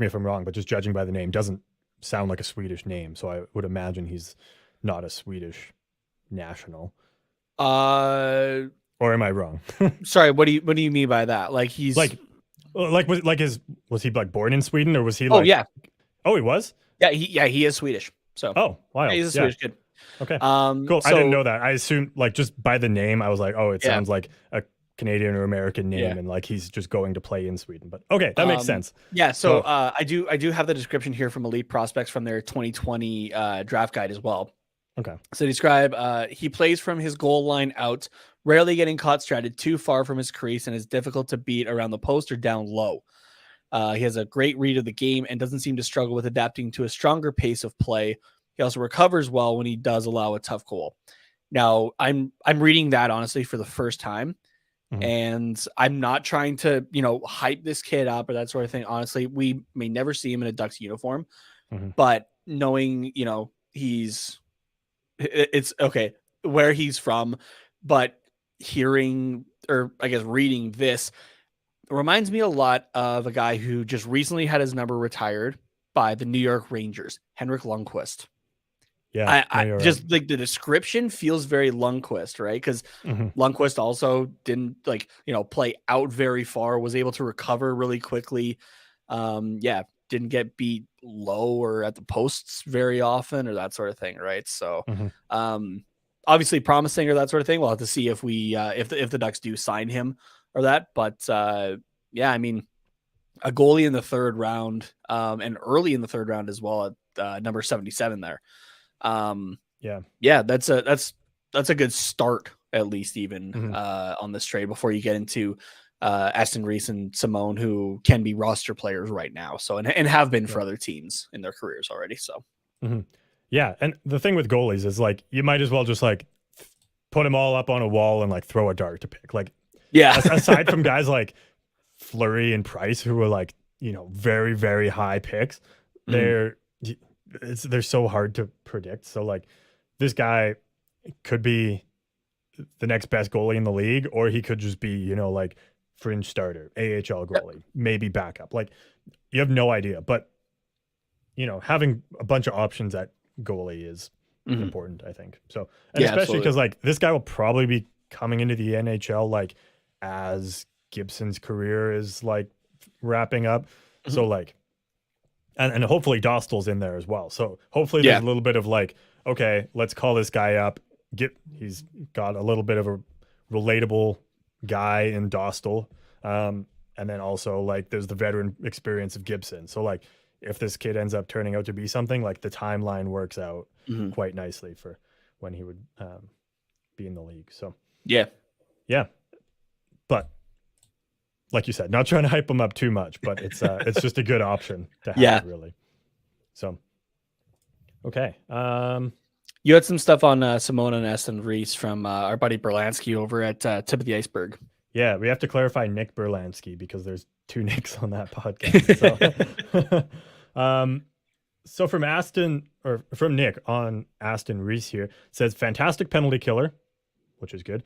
me if I'm wrong, but just judging by the name, doesn't sound like a Swedish name. So I would imagine he's not a Swedish national. Or am I wrong? Sorry, what do you mean by that? Like he's was he like born in Sweden, or was he? Oh yeah. Oh, he was. Yeah, he is Swedish. So wow, yeah, he's a Swedish kid. Okay, cool. I didn't know that. I assumed like just by the name, I was like, oh, it sounds like a Canadian or American name, and like he's just going to play in Sweden. But okay, that makes sense. Yeah, so I do have the description here from Elite Prospects from their 2020 draft guide as well. Okay. So describe, he plays from his goal line out, rarely getting caught stranded too far from his crease, and is difficult to beat around the post or down low. He has a great read of the game and doesn't seem to struggle with adapting to a stronger pace of play. He also recovers well when he does allow a tough goal. Now, I'm reading that honestly for the first time, and I'm not trying to, hype this kid up or that sort of thing. Honestly, we may never see him in a Ducks uniform, but knowing, it's okay where he's from, but hearing, or I guess reading this, reminds me a lot of a guy who just recently had his number retired by the New York Rangers, Henrik Lundqvist. Yeah, I just like the description feels very Lundqvist, right? Because Lundqvist also didn't play out very far, was able to recover really quickly. Didn't get beat low or at the posts very often or that sort of thing, right? So obviously promising or that sort of thing. We'll have to see if we if the Ducks do sign him or that. But I mean, a goalie in the third round and early in the third round as well at number 77 there. That's a good start, at least even on this trade before you get into Aston Reeves and Simone, who can be roster players right now. So and have been for other teams in their careers already. So yeah, and the thing with goalies is like you might as well just like put them all up on a wall and like throw a dart to pick. Like aside from guys like Fleury and Price, who are like, you know, very, very high picks, they're so hard to predict. So like this guy could be the next best goalie in the league, or he could just be, you know, like fringe starter, AHL goalie, maybe backup. Like you have no idea. But, you know, having a bunch of options at goalie is important, I think. So, and especially because like this guy will probably be coming into the NHL like as Gibson's career is like wrapping up. So like, and hopefully Dostal's in there as well. So hopefully there's a little bit of like, okay, let's call this guy up. He's got a little bit of a relatable guy in Dostal. And then also like there's the veteran experience of Gibson. So like if this kid ends up turning out to be something, like the timeline works out quite nicely for when he would be in the league. So yeah. But like you said, not trying to hype him up too much, but it's just a good option to have, really. So, okay. You had some stuff on Simone and Aston Reeves from our buddy Berlansky over at Tip of the Iceberg. Yeah, we have to clarify Nick Berlansky because there's 2 Nicks on that podcast. So from Nick on Aston Reeves here, says fantastic penalty killer, which is good.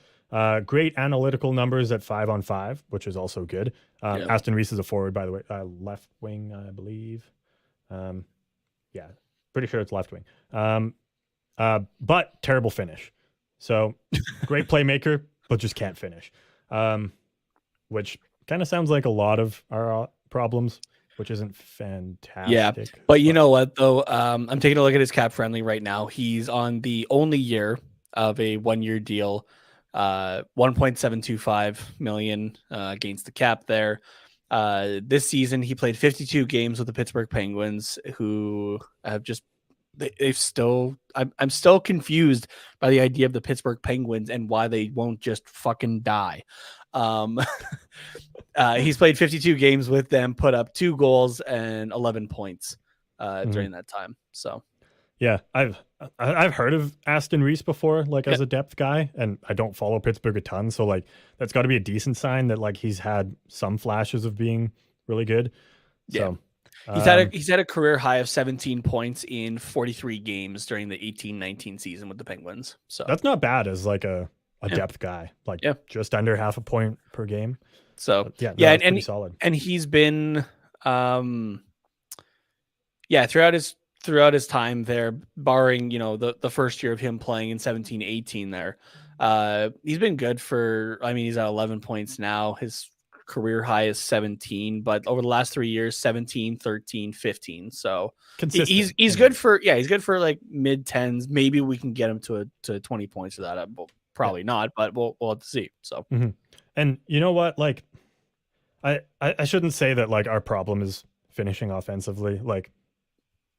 Great analytical numbers at 5-on-5, which is also good. Aston Reeves is a forward, by the way, left wing, I believe. Pretty sure it's left wing. But terrible finish. So great playmaker, but just can't finish. Which kind of sounds like a lot of our problems, which isn't fantastic. Yeah, but you know what, though? I'm taking a look at his cap friendly right now. He's on the only year of a 1-year deal, 1.725 million against the cap there. This season, he played 52 games with the Pittsburgh Penguins, who have just I'm still confused by the idea of the Pittsburgh Penguins and why they won't just fucking die. He's played 52 games with them, put up 2 goals and 11 points during that time. So yeah, I've heard of Aston Reeves before, like as a depth guy, and I don't follow Pittsburgh a ton, so like that's got to be a decent sign that like he's had some flashes of being really good. So he's had a career high of 17 points in 43 games during the 18-19 season with the Penguins. So that's not bad as like a depth guy, like just under half a point per game. So and pretty solid. And he's been throughout his time there, barring, you know, the first year of him playing in 17-18 there, he's been good for, I mean, he's at 11 points now. His career high is 17, but over the last 3 years, 17, 13, 15. So consistent. He's good for, he's good for like mid tens. Maybe we can get him to 20 points of that. Probably not, but we'll have to see. So, and you know what, like I shouldn't say that like our problem is finishing offensively, like,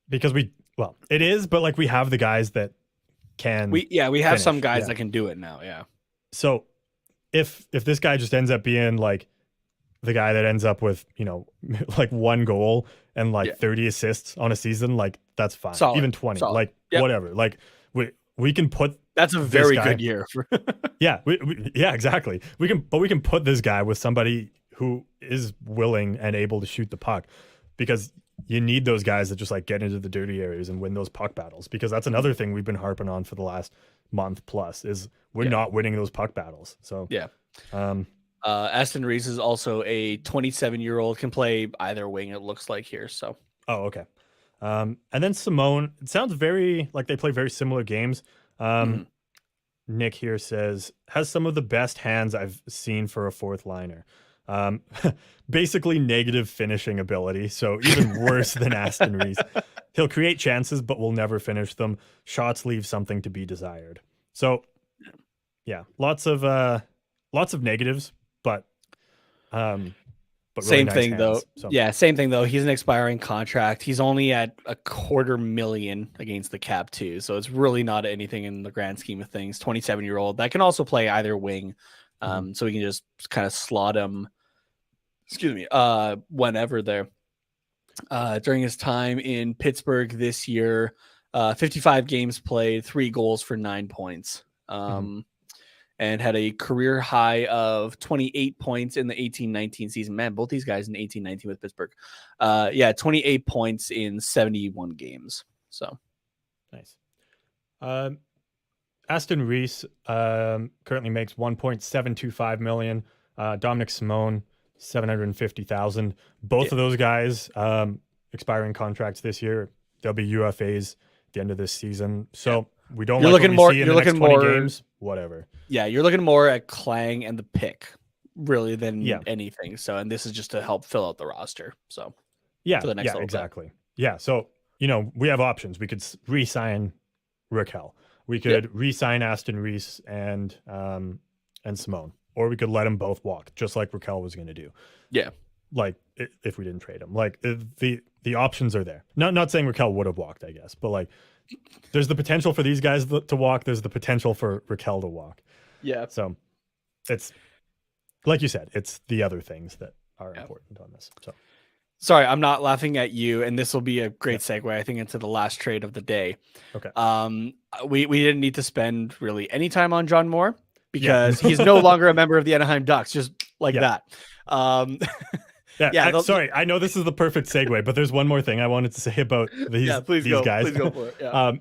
because it is, but like we have the guys that can. We have finish. Some guys that can do it now. Yeah. So if this guy just ends up being like the guy that ends up with, you know, like 1 goal and like 30 assists on a season, like that's fine. Solid. Even 20, like whatever. Like we can put. That's a very good year. Exactly. We can put this guy with somebody who is willing and able to shoot the puck, because you need those guys that just like get into the dirty areas and win those puck battles, because that's another thing we've been harping on for the last month plus is we're not winning those puck battles. So Aston Reeves is also a 27-year-old, can play either wing, it looks like here. So okay. And then Simone, it sounds very like they play very similar games. Nick here says has some of the best hands I've seen for a 4th liner. Basically negative finishing ability, so even worse than Aston Reeves. He'll create chances but will never finish them. Shots leave something to be desired. So lots of negatives, but really same nice thing hands, though. so. Same thing though. He's an expiring contract. He's only at $250,000 against the cap too, so it's really not anything in the grand scheme of things. 27-year-old that can also play either wing. So we can just kind of slot him excuse me, whenever there. During his time in Pittsburgh this year, 55 games played, 3 goals for 9 points. And had a career high of 28 points in the 18-19 season. Man, both these guys in 18-19 with Pittsburgh. 28 points in 71 games. So nice. Aston Reeves currently makes $1.725 million. Dominic Simone, $750,000. Both of those guys expiring contracts this year. They'll be UFAs at the end of this season. So we don't you're like looking what more. we see in You're the next looking 20 more games. Whatever. Yeah, you're looking more at Klang and the pick, really, than anything. So, and this is just to help fill out the roster. So, yeah, for the next exactly. Bit. Yeah, so we have options. We could re-sign Raquel. We could re-sign Aston Reese and Simone, or we could let them both walk, just like Raquel was going to do. Yeah, like if we didn't trade them, like the options are there. Not saying Raquel would have walked, I guess, but like there's the potential for these guys to walk. There's the potential for Raquel to walk. Yeah. So it's like you said, it's the other things that are important on this. So sorry, I'm not laughing at you, and this will be a great segue, I think, into the last trade of the day. Okay. We didn't need to spend really any time on John Moore because he's no longer a member of the Anaheim Ducks, just like that. Sorry, I know this is the perfect segue, but there's one more thing I wanted to say about these guys. Please go for it. Yeah.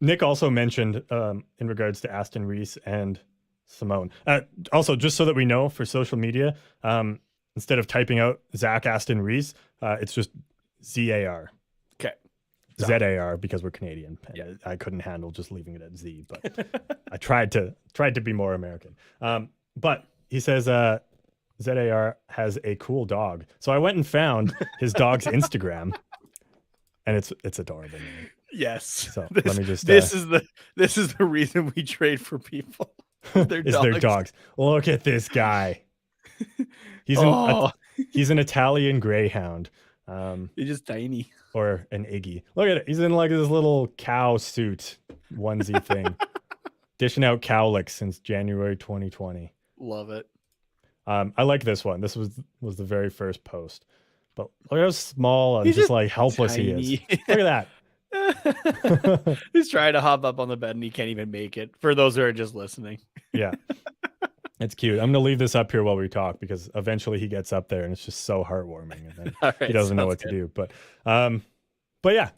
Nick also mentioned in regards to Aston Reese and Simone. Also, just so that we know for social media, instead of typing out Zach Aston Reese, it's just ZAR. Okay. ZAR because we're Canadian. And I couldn't handle just leaving it at Z, but I tried to be more American. But he says ZAR has a cool dog. So I went and found his dog's Instagram, and it's adorable. Man. Yes. So let me just. This is the reason we trade for people. Their dogs. Look at this guy. He's an Italian greyhound. He's just tiny. Or an Iggy. Look at it. He's in like this little cow suit onesie thing, dishing out cowlicks since January 2020. Love it. I like this one. This was the very first post. But look how small and just like helpless tiny. he is. Look at that. He's trying to hop up on the bed and he can't even make it. For those who are just listening. Yeah. It's cute. I'm going to leave this up here while we talk because eventually he gets up there and it's just so heartwarming and then he doesn't know what to do. But yeah,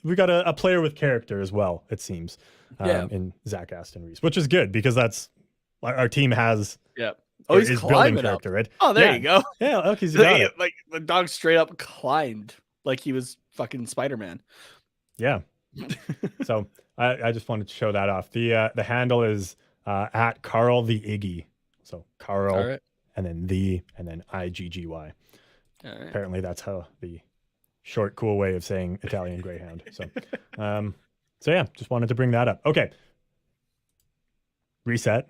we got a player with character as well, it seems, in Zach Aston Reese, which is good because that's our team has. Yeah. Oh, he's climbing character, right? Oh, there you go. Yeah, look, he's got it. Like the dog straight up climbed like he was fucking Spider-Man. Yeah. So I just wanted to show that off. The handle is at Carl the Iggy. So Carl and then IGGY. Right. Apparently that's how the short, cool way of saying Italian greyhound. So yeah, just wanted to bring that up. Okay. Reset.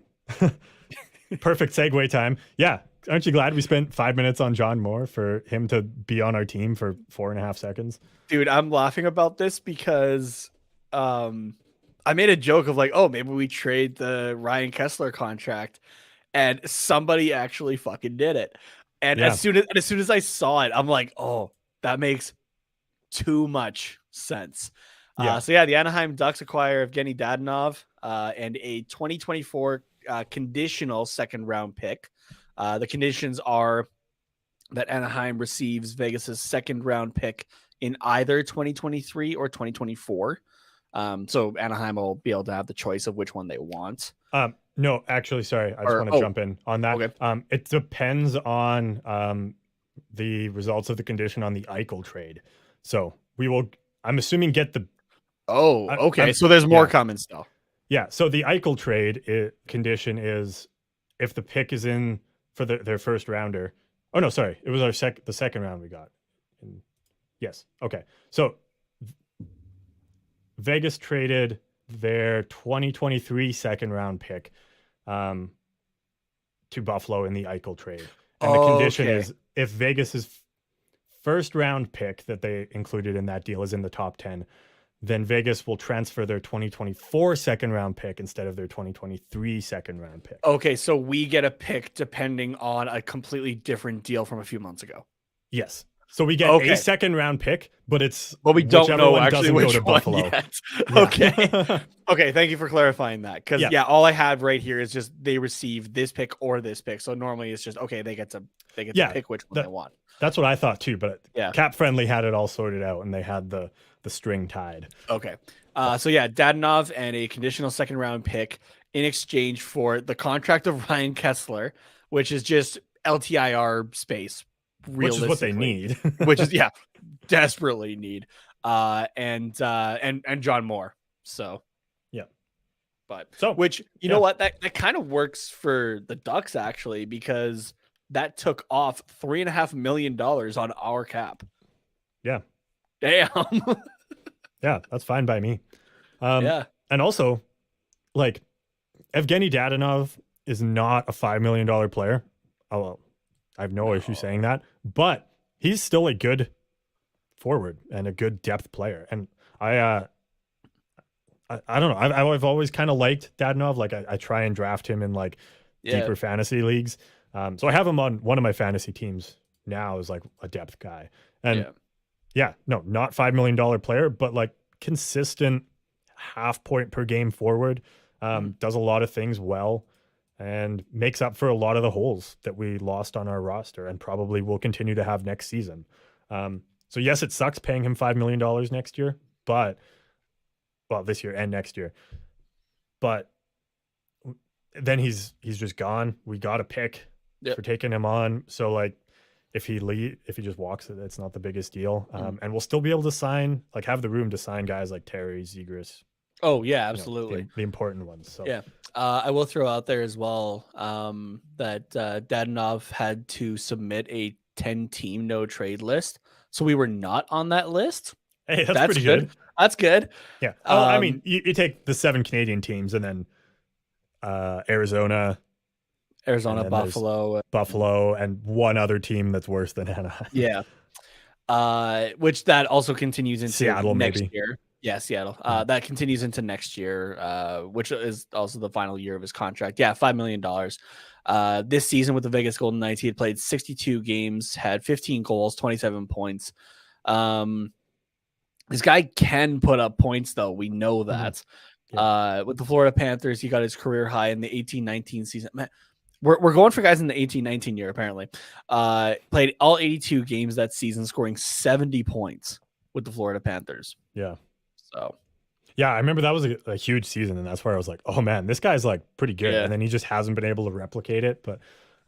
Perfect segue time. Yeah. Aren't you glad we spent 5 minutes on John Moore for him to be on our team for 4.5 seconds? Dude, I'm laughing about this because I made a joke of like, oh, maybe we trade the Ryan Kessler contract, and somebody actually fucking did it. And as soon as I saw it, I'm like, oh, that makes too much sense. So the Anaheim Ducks acquire Evgeny Dadonov and a 2024 conditional second round pick. The conditions are that Anaheim receives Vegas's second round pick in either 2023 or 2024. So Anaheim will be able to have the choice of which one they want. No, actually, sorry. I just want to jump in on that. Okay. It depends on the results of the condition on the Eichel trade. So we will, I'm assuming, get the. Oh, okay. So there's more coming still. Yeah. So the Eichel trade condition is if the pick is in for their first rounder. Oh, no, sorry. It was the second round we got. Yes. Okay. So Vegas traded their 2023 second round pick to Buffalo in the Eichel trade. And the condition is if Vegas's first round pick that they included in that deal is in the top 10, then Vegas will transfer their 2024 second round pick instead of their 2023 second round pick. Okay, so we get a pick depending on a completely different deal from a few months ago. Yes. So we get a second round pick, but we don't know actually which one Buffalo yet. Yeah. Okay. Okay, thank you for clarifying that. Because all I have right here is just they receive this pick or this pick. So normally it's just they get to pick which one they want. That's what I thought too, but Cap Friendly had it all sorted out and they had the string tied. Okay. So Dadonov and a conditional second round pick in exchange for the contract of Ryan Kessler, which is just LTIR space. Which is what they need. Which is desperately need. And John Moore. So which you know what, that kind of works for the Ducks actually, because that took off $3.5 million on our cap. Yeah. Damn. Yeah, that's fine by me. And also, like, Evgeny Dadonov is not a $5 million player. Oh, well, I have no issue saying that, but he's still a good forward and a good depth player. And I don't know. I've always kind of liked Dadonov. Like, I try and draft him in like deeper fantasy leagues. So I have him on one of my fantasy teams now as like a depth guy. And not $5 million player, but like consistent half point per game forward. Does a lot of things well and makes up for a lot of the holes that we lost on our roster and probably will continue to have next season. So yes, it sucks paying him $5 million next year, but this year and next year, but then he's just gone. We got a pick for taking him on. So like, if he just walks, it's not the biggest deal. And we'll still be able to have the room to sign guys like Terry, Zegras. Oh yeah, absolutely. The important ones. So I will throw out there as well that Dadonov had to submit a 10-team no trade list, so we were not on that list. Hey, that's pretty good. That's good. Yeah. I mean, you take the 7 Canadian teams and then Arizona, Buffalo, and one other team that's worse than Anaheim. Yeah. Which that also continues into Seattle next maybe. year. Yeah, Seattle. That continues into next year, which is also the final year of his contract. Yeah, $5 million. This season with the Vegas Golden Knights, he had played 62 games, had 15 goals, 27 points. This guy can put up points, though. We know that. With the Florida Panthers, he got his career high in the 18-19 season. Man, we're going for guys in the 18-19 year, apparently. Played all 82 games that season, scoring 70 points with the Florida Panthers. Yeah. So, yeah, I remember that was a huge season, and that's where I was like, oh man, this guy's like pretty good. Yeah. And then he just hasn't been able to replicate it. But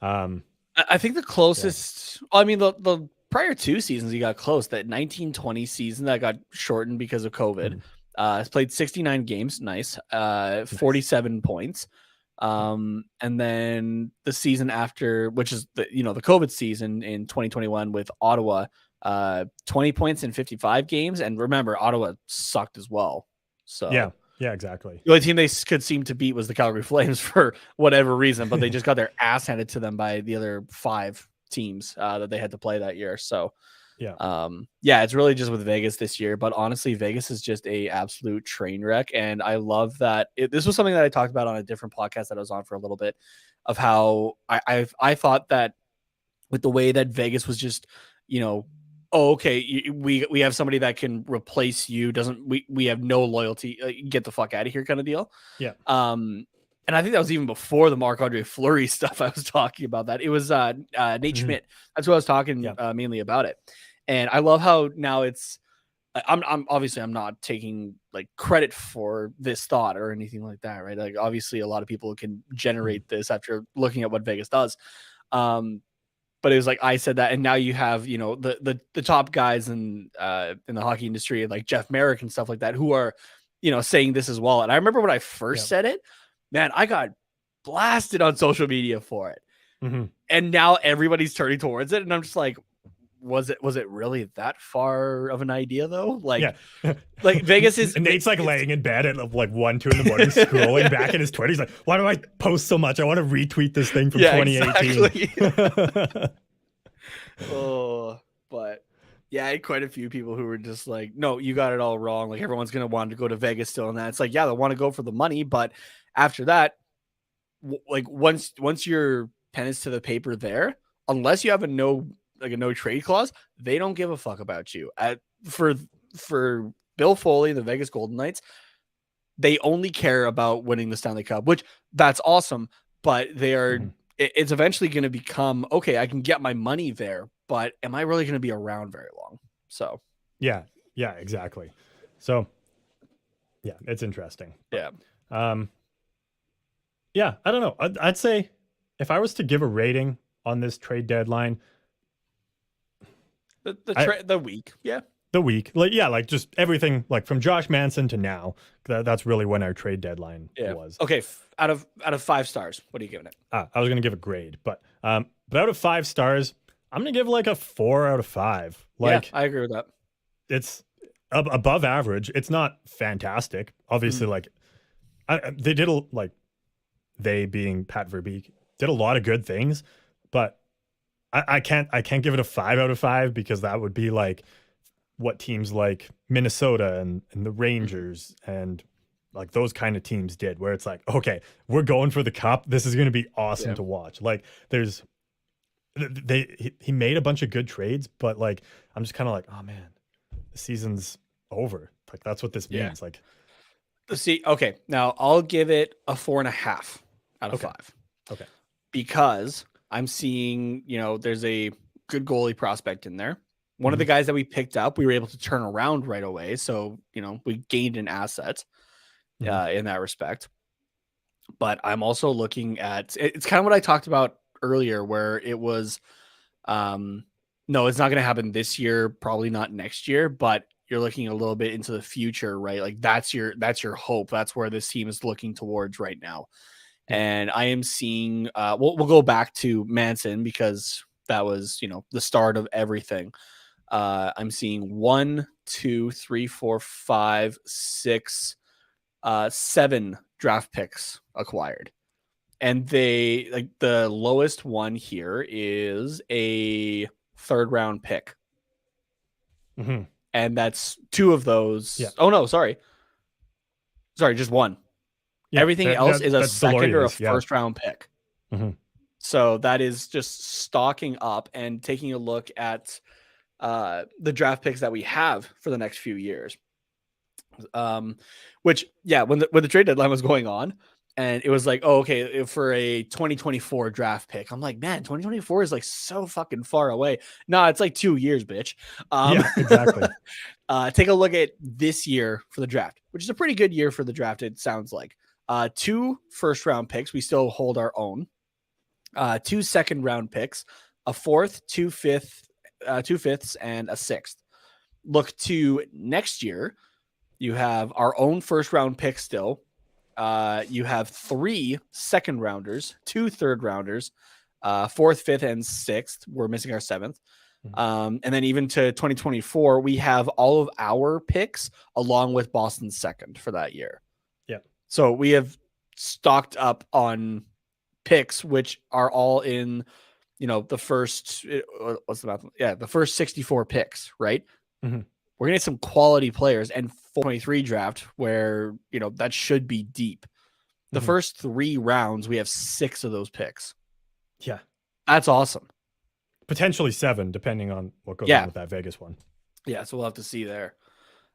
I think the closest, I mean, the prior 2 seasons he got close. That 19-20 season that got shortened because of COVID. Has played 69 games, nice. 47 points. And then the season after, which is the COVID season in 2021 with Ottawa, 20 points in 55 games. And remember, Ottawa sucked as well. So yeah, exactly. The only team they could seem to beat was the Calgary Flames for whatever reason, but they just got their ass handed to them by the other 5 teams that they had to play that year. So it's really just with Vegas this year. But honestly, Vegas is just a absolute train wreck, and I love that. This was something that I talked about on a different podcast that I was on for a little bit, of how I thought that with the way that Vegas was just, we have somebody that can replace you. We have no loyalty. Get the fuck out of here, kind of deal. Yeah. And I think that was even before the Marc-Andre Fleury stuff I was talking about. That it was Nate Schmidt. That's what I was talking mainly about it. And I love how now it's. I'm obviously I'm not taking like credit for this thought or anything like that, right? Like obviously a lot of people can generate this after looking at what Vegas does. But it was like I said that, and now you have the top guys in the hockey industry, like Jeff Merrick and stuff like that, who are saying this as well. And I remember when I first said it, man, I got blasted on social media for it, and now everybody's turning towards it, and I'm just like, was it really that far of an idea though? Like, like Vegas is. And Nate's like laying in bed at like 1-2 in the morning, scrolling back in his Twitter. He's like, "Why do I post so much? I want to retweet this thing from 2018." Exactly. Yeah, I had quite a few people who were just like, no, you got it all wrong. Like everyone's going to want to go to Vegas still. And that it's like, yeah, they want to go for the money. But after that, like once your pen is to the paper there, unless you have a no trade clause, they don't give a fuck about you. For Bill Foley, the Vegas Golden Knights, they only care about winning the Stanley Cup, which that's awesome. But they are, it's eventually going to become, okay, I can get my money there, but am I really going to be around very long? So, yeah, exactly. So, yeah, it's interesting. Yeah. Yeah, I don't know. I'd say if I was to give a rating on this trade deadline, the week. Yeah. The week, like just everything, like from Josh Manson to now. That's really when our trade deadline was. Okay, out of 5 stars, what are you giving it? I was gonna give a grade, but out of 5 stars, I'm gonna give like a 4 out of 5. Like, I agree with that. It's above average. It's not fantastic, obviously. Like, they did they being Pat Verbeek did a lot of good things, but I can't give it a 5 out of 5 because that would be like what teams like Minnesota and the Rangers and like those kind of teams did, where it's like, okay, we're going for the cup. This is going to be awesome to watch. Like he made a bunch of good trades, but like, I'm just kind of like, oh man, the season's over. Like that's what this means. Like, see, okay, now I'll give it a 4.5 out of 5. Okay. Because I'm seeing, there's a good goalie prospect in there. One of the guys that we picked up, we were able to turn around right away. So, we gained an asset in that respect. But I'm also looking at, it's kind of what I talked about earlier, where it was, no, it's not going to happen this year, probably not next year, but you're looking a little bit into the future, right? Like that's your hope. That's where this team is looking towards right now. And I am seeing, we'll go back to Manson because that was, the start of everything. I'm seeing 1, 2, 3, 4, 5, 6, 7 draft picks acquired. And they, like, the lowest one here is a 3rd round pick. And that's 2 of those. Yeah. Oh no, sorry, just 1. Yeah, everything else is a second or a first round pick. So that is just stocking up and taking a look at the draft picks that we have for the next few years. Which, when the trade deadline was going on, and it was like, oh, okay, for a 2024 draft pick, I'm like, man, 2024 is like so fucking far away. No, it's like 2 years, bitch. Yeah, exactly. Take a look at this year for the draft, which is a pretty good year for the draft. It sounds like 2 first round picks. We still hold our own. 2 second round picks, a 4th, 2 5th, 2 5ths, and a 6th. Look to next year. You have our own first round pick still. You have 3 second rounders, 2 third rounders, 4th, 5th, and 6th. We're missing our 7th. And then even to 2024, we have all of our picks along with Boston's 2nd for that year. Yeah. So we have stocked up on picks, which are all in, the first, what's the math? Yeah, the first 64 picks, right? We're going to get some quality players, and 423 draft where, that should be deep. The first 3 rounds, we have 6 of those picks. Yeah. That's awesome. Potentially 7, depending on what goes on with that Vegas one. Yeah, so we'll have to see there.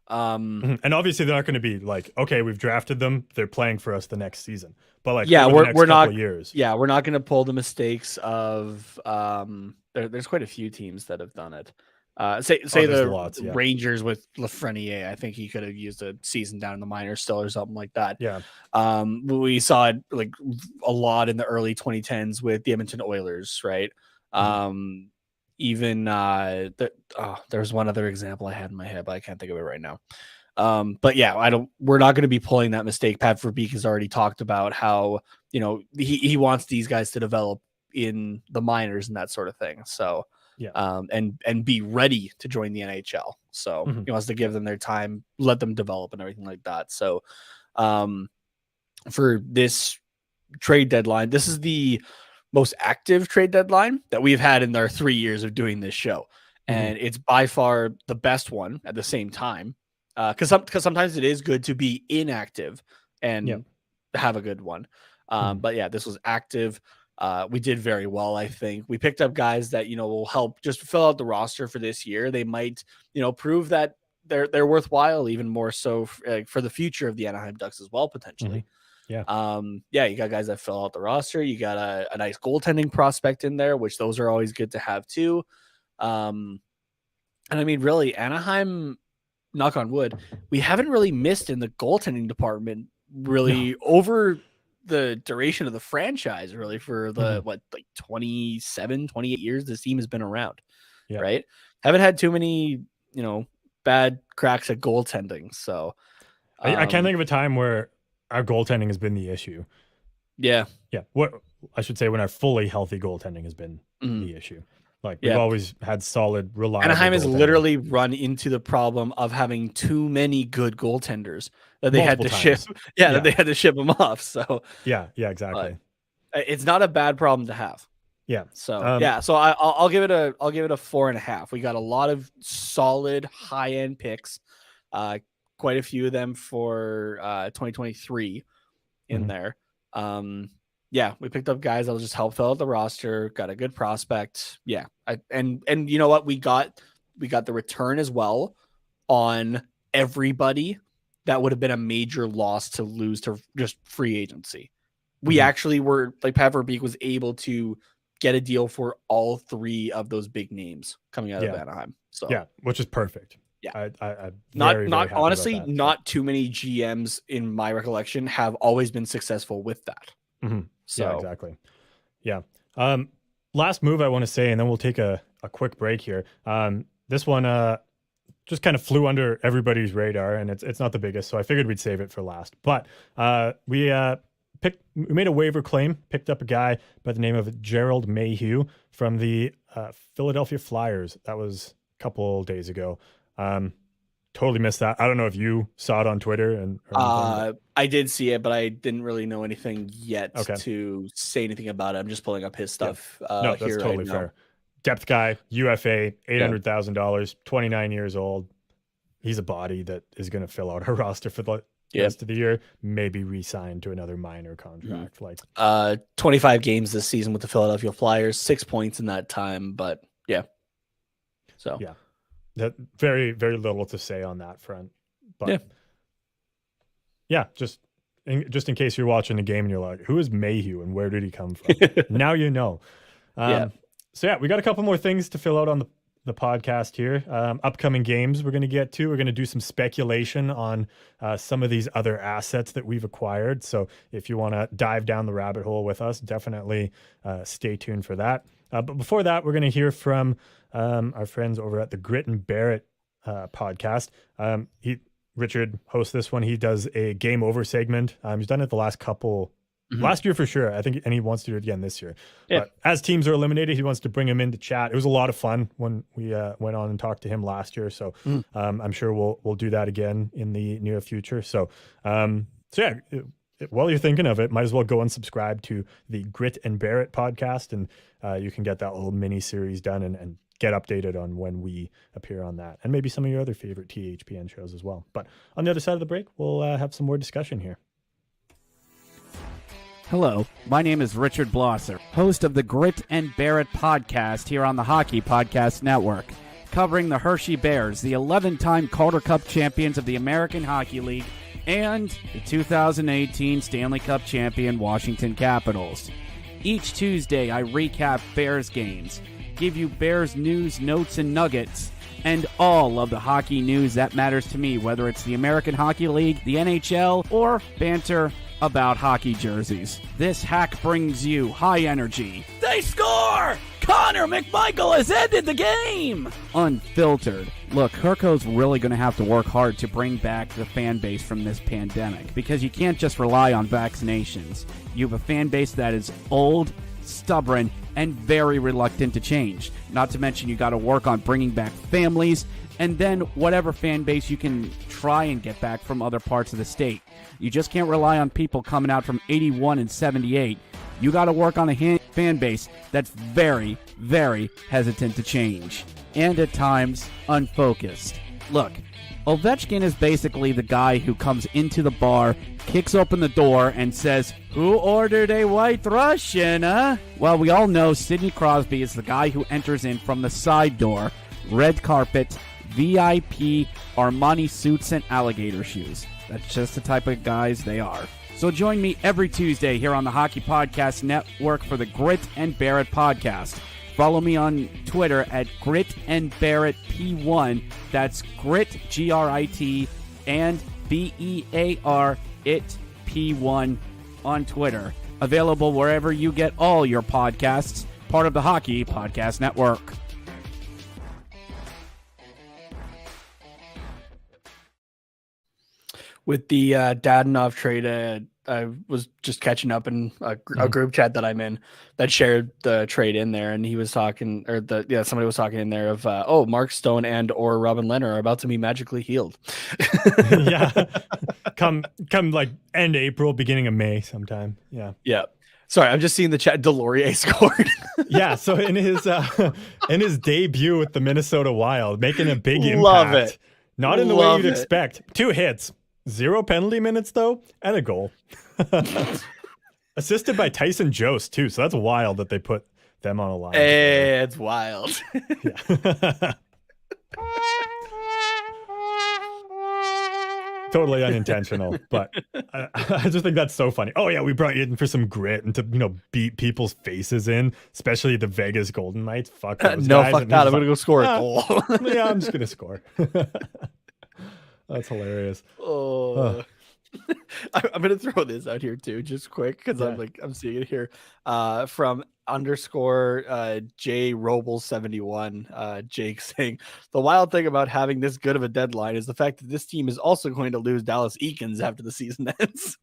And obviously they're not going to be like, okay, we've drafted them, they're playing for us the next season. But like, we're not years. Yeah, we're not going to pull the mistakes of there's quite a few teams that have done it. Say the Rangers with Lafreniere. I think he could have used a season down in the minors still or something like that. Yeah. We saw it like a lot in the early 2010s with the Edmonton Oilers, right? Even there's one other example I had in my head, but I can't think of it right now. But yeah, we're not going to be pulling that mistake. Pat Verbeek has already talked about how, he wants these guys to develop in the minors and that sort of thing. So, and be ready to join the NHL. So he wants to give them their time, let them develop and everything like that. So, for this trade deadline, this is the most active trade deadline that we've had in our 3 years of doing this show. and it's by far the best one at the same time. Because sometimes it is good to be inactive and have a good one. But yeah, this was active. We did very well, I think. We picked up guys that, will help just fill out the roster for this year. They might, prove that they're worthwhile, even more so for the future of the Anaheim Ducks as well, potentially. Yeah. You got guys that fill out the roster. You got a nice goaltending prospect in there, which those are always good to have too. And I mean, really, Anaheim, knock on wood, we haven't really missed in the goaltending department over the duration of the franchise, really, for the 27, 28 years this team has been around. Right? Haven't had too many, bad cracks at goaltending. So I can't think of a time where our goaltending has been the issue. Yeah. What I should say, when our fully healthy goaltending has been the issue. Like, we've always had solid, reliable. Anaheim has literally run into the problem of having too many good goaltenders that they had to ship. That they had to ship them off. So yeah, exactly. It's not a bad problem to have. Yeah. So I'll give it a 4.5. We got a lot of solid high end picks, quite a few of them for 2023 in there. We picked up guys that'll just help fill out the roster. Got a good prospect. Yeah, and you know what, we got the return as well on everybody that would have been a major loss to lose to just free agency. We actually were Pat Verbeek was able to get a deal for all three of those big names coming out of Anaheim. So which is perfect. Yeah, I'm not honestly, not too many GMs in my recollection have always been successful with that. So exactly. Yeah. Last move I want to say, and then we'll take a quick break here. This one just kind of flew under everybody's radar, and it's not the biggest, so I figured we'd save it for last. But we made a waiver claim, picked up a guy by the name of Gerald Mayhew from the Philadelphia Flyers. That was a couple days ago. Totally missed that. I don't know if you saw it on Twitter. I did see it, but I didn't really know anything yet to say anything about it. I'm just pulling up his stuff. No, that's totally fair. Depth guy, UFA, $800,000, 29 years old. He's a body that is going to fill out our roster for the rest of the year. Maybe re-sign to another minor contract. 25 games this season with the Philadelphia Flyers, 6 points in that time. But that very, very little to say on that front. But just in case you're watching the game and you're like, who is Mayhew and where did he come from? Now you know. So we got a couple more things to fill out on the podcast here. Upcoming games we're going to get to. We're going to do some speculation on some of these other assets that we've acquired. So if you want to dive down the rabbit hole with us, definitely stay tuned for that. But before that, we're going to hear from our friends over at the Grit and Barrett podcast. Richard hosts this one. He does a game over segment. He's done it the last couple, last year for sure, I think, and he wants to do it again this year. But as teams are eliminated, he wants to bring him in to chat. It was a lot of fun when we went on and talked to him last year. So I'm sure we'll do that again in the near future. So while you're thinking of it, might as well go and subscribe to the Grit and Barrett podcast, and you can get that little mini series done and get updated on when we appear on that, and maybe some of your other favorite THPN shows as well. But on the other side of the break, we'll have some more discussion here. Hello, my name is Richard Blosser, host of the Grit and Barrett podcast here on the Hockey Podcast Network, covering the Hershey Bears, the 11-time Calder Cup champions of the American Hockey League, and the 2018 Stanley Cup champion Washington Capitals. Each Tuesday, I recap Bears games, give you Bears news, notes, and nuggets, and all of the hockey news that matters to me, whether it's the American Hockey League, the NHL, or banter about hockey jerseys. This hack brings you high energy. They score! Connor McMichael has ended the game! Unfiltered. Look, Herco's really going to have to work hard to bring back the fan base from this pandemic, because you can't just rely on vaccinations. You have a fan base that is old, stubborn, and very reluctant to change. Not to mention you got to work on bringing back families, and then whatever fan base you can try and get back from other parts of the state. You just can't rely on people coming out from 81 and 78. You got to work on a fan base that's very, very hesitant to change, and at times unfocused. Look, Ovechkin is basically the guy who comes into the bar, kicks open the door, and says, "Who ordered a White Russian, huh?" Well, we all know Sidney Crosby is the guy who enters in from the side door, red carpet, VIP, Armani suits, and alligator shoes. That's just the type of guys they are. So join me every Tuesday here on the Hockey Podcast Network for the Grit and Barrett podcast. Follow me on Twitter at Grit and Barrett P1. That's Grit, Grit, and BEAR, it P1 on Twitter. Available wherever you get all your podcasts, part of the Hockey Podcast Network. With the Dadonov trade, I was just catching up in a group chat that I'm in that shared the trade in there, and he was talking, somebody was talking in there of, Mark Stone and or Robin Lehner are about to be magically healed. Yeah, come like end April, beginning of May, sometime. Yeah. Sorry, I'm just seeing the chat. Delaurie scored. Yeah, so in his debut with the Minnesota Wild, making a big impact. Love it. Not in the way you'd expect. 2 hits. 0 penalty minutes, though, and a goal. Assisted by Tyson Jost, too, so that's wild that they put them on a line. Hey, it's wild. Yeah. Totally unintentional, but I just think that's so funny. Oh, yeah, we brought you in for some grit and to, beat people's faces in, especially the Vegas Golden Knights. Fuck those no, guys. fuck that. I'm going to go score a goal. Yeah, I'm just going to score. That's hilarious. Oh, I'm gonna throw this out here too, just quick, because I'm seeing it here. From _ J Robles 71, Jake saying the wild thing about having this good of a deadline is the fact that this team is also going to lose Dallas Eakins after the season ends.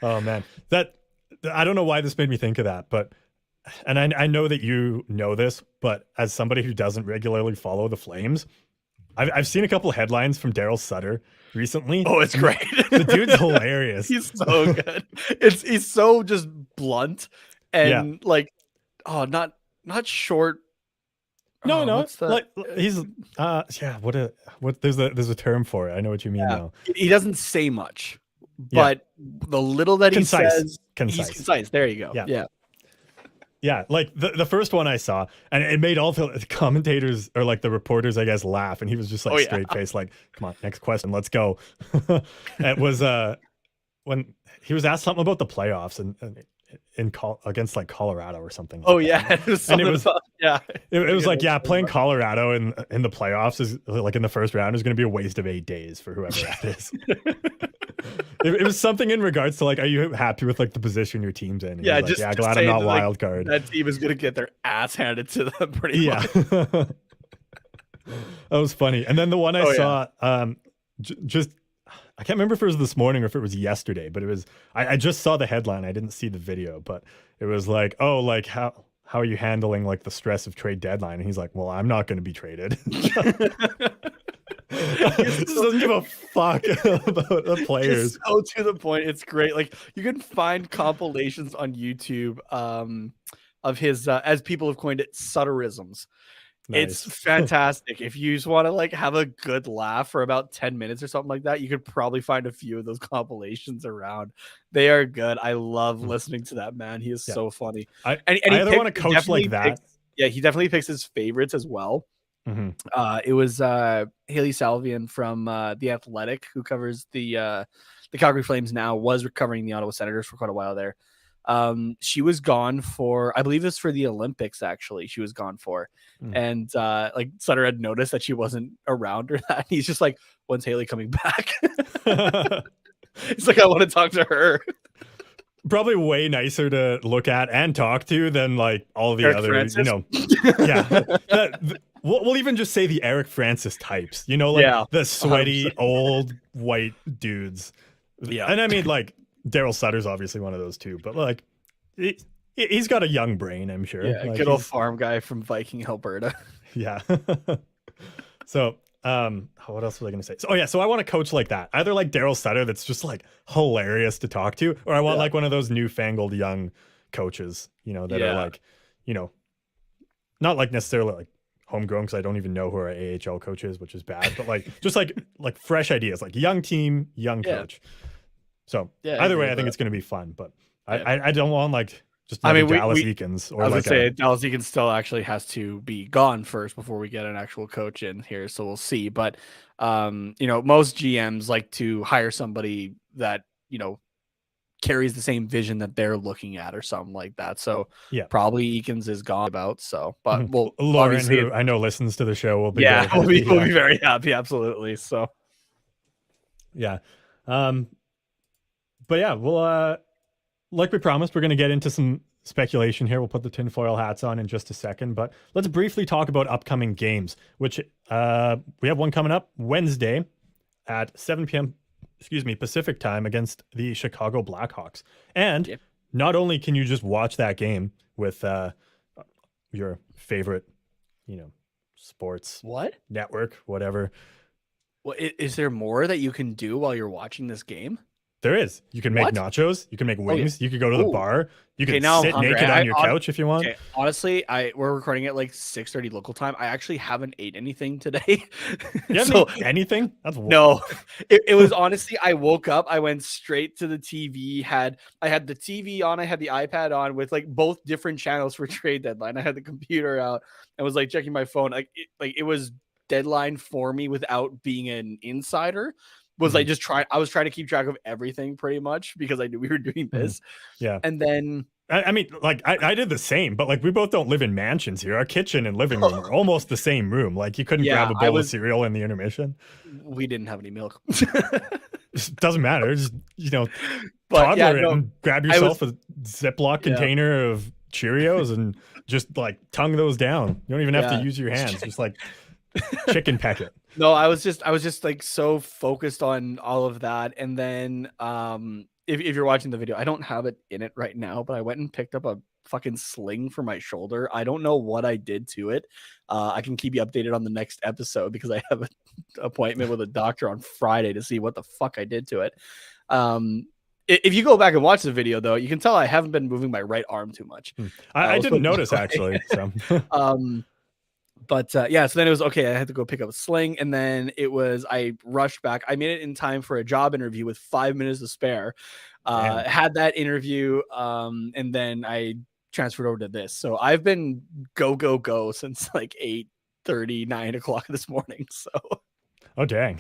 Oh man, I don't know why this made me think of that, but and I know that you know this, but as somebody who doesn't regularly follow the Flames, I've seen a couple of headlines from Daryl Sutter recently. Oh, it's great. The dude's hilarious. He's so good. He's so just blunt and not short. No. Like he's what there's a term for it. I know what you mean now. He doesn't say much, but the little that he says, concise. He's concise. There you go. Yeah. Yeah, like the first one I saw, and it made all the commentators or like the reporters, I guess, laugh, and he was just like straight face, like, "Come on, next question, let's go." It was when he was asked something about the playoffs and against like Colorado or something. Oh yeah, it was like playing Colorado in the playoffs is like in the first round is going to be a waste of 8 days for whoever that is. It was something in regards to like, are you happy with like the position your team's in? And yeah, just glad I'm not wild card. That team is gonna get their ass handed to them pretty much. That was funny. And then the one I saw, just I can't remember if it was this morning or if it was yesterday, but it was I just saw the headline. I didn't see the video, but it was like, oh, like how are you handling like the stress of trade deadline? And he's like, well, I'm not going to be traded. He just doesn't give a fuck about the players. It's so to the point. It's great. Like you can find compilations on YouTube of his, as people have coined it, Sutterisms. Nice. It's fantastic. If you just want to like have a good laugh for about 10 minutes or something like that, you could probably find a few of those compilations around. They are good. I love listening to that man. He is so funny. I either want to coach like that. He definitely picks his favorites as well. Mm-hmm. It was Haley Salvian from The Athletic, who covers the Calgary Flames now, was covering the Ottawa Senators for quite a while there. She was gone for, I believe it's for the Olympics, actually, she was gone for. And like Sutter had noticed that she wasn't around or that. He's just like, when's Haley coming back? It's like, I want to talk to her. Probably way nicer to look at and talk to than like all the Eric other, Francis. We'll even just say the Eric Francis types, like the sweaty 100%. old white dudes. Yeah. And I mean, like, Daryl Sutter's obviously one of those too, but like, he's got a young brain, I'm sure. Yeah, like, good old farm guy from Viking, Alberta. Yeah. So what else was I going to say? So I want a coach like that. Either like Daryl Sutter, that's just like hilarious to talk to, or I want like one of those newfangled young coaches, that are like, not like necessarily like homegrown, because I don't even know who our AHL coach is, which is bad, but like just like fresh ideas, like young team, young coach. So either way, I think it's going to be fun, but I don't want like just Dallas Eakins, or I was like gonna say Dallas Eakins still actually has to be gone first before we get an actual coach in here, so we'll see. But most GMs like to hire somebody that carries the same vision that they're looking at, or something like that. So probably Eakins is gone about. So, but we'll Lauren, who I know listens to the show, will be we'll be very happy, absolutely. So but yeah, we'll like we promised, we're going to get into some speculation here. We'll put the tinfoil hats on in just a second, but let's briefly talk about upcoming games, which we have one coming up Wednesday at 7 p.m. Pacific time against the Chicago Blackhawks. And not only can you just watch that game with your favorite, sports network, whatever. Well, is there more that you can do while you're watching this game? There is. You can make nachos. You can make wings. You could go to the bar. You can sit naked on your couch if you want. Okay. Honestly, we're recording at like 6:30 local time. I actually haven't ate anything today. You haven't eaten anything? That's wild. No. It was honestly, I woke up, I went straight to the TV. I had the TV on, I had the iPad on with like both different channels for trade deadline. I had the computer out and was like checking my phone. It was deadline for me without being an insider. Was like I was trying to keep track of everything pretty much because I knew we were doing this. Yeah. And then I mean, like I did the same, but like we both don't live in mansions here. Our kitchen and living room are almost the same room. Like you couldn't grab a bowl of cereal in the intermission. We didn't have any milk. It doesn't matter. Just, toddler it and grab yourself a Ziploc container of Cheerios and just like tongue those down. You don't even have to use your hands. Just like chicken peck it. No, I was just like so focused on all of that. And then if you're watching the video, I don't have it in it right now, but I went and picked up a fucking sling for my shoulder. I don't know what I did to it. I can keep you updated on the next episode because I have an appointment with a doctor on Friday to see what the fuck I did to it. If you go back and watch the video, though, you can tell I haven't been moving my right arm too much. I didn't notice actually. So. But so then it was okay. I had to go pick up a sling, and then I rushed back. I made it in time for a job interview with 5 minutes to spare. Had that interview, and then I transferred over to this. So I've been go since like 8:30, 9 o'clock this morning. So. Oh dang!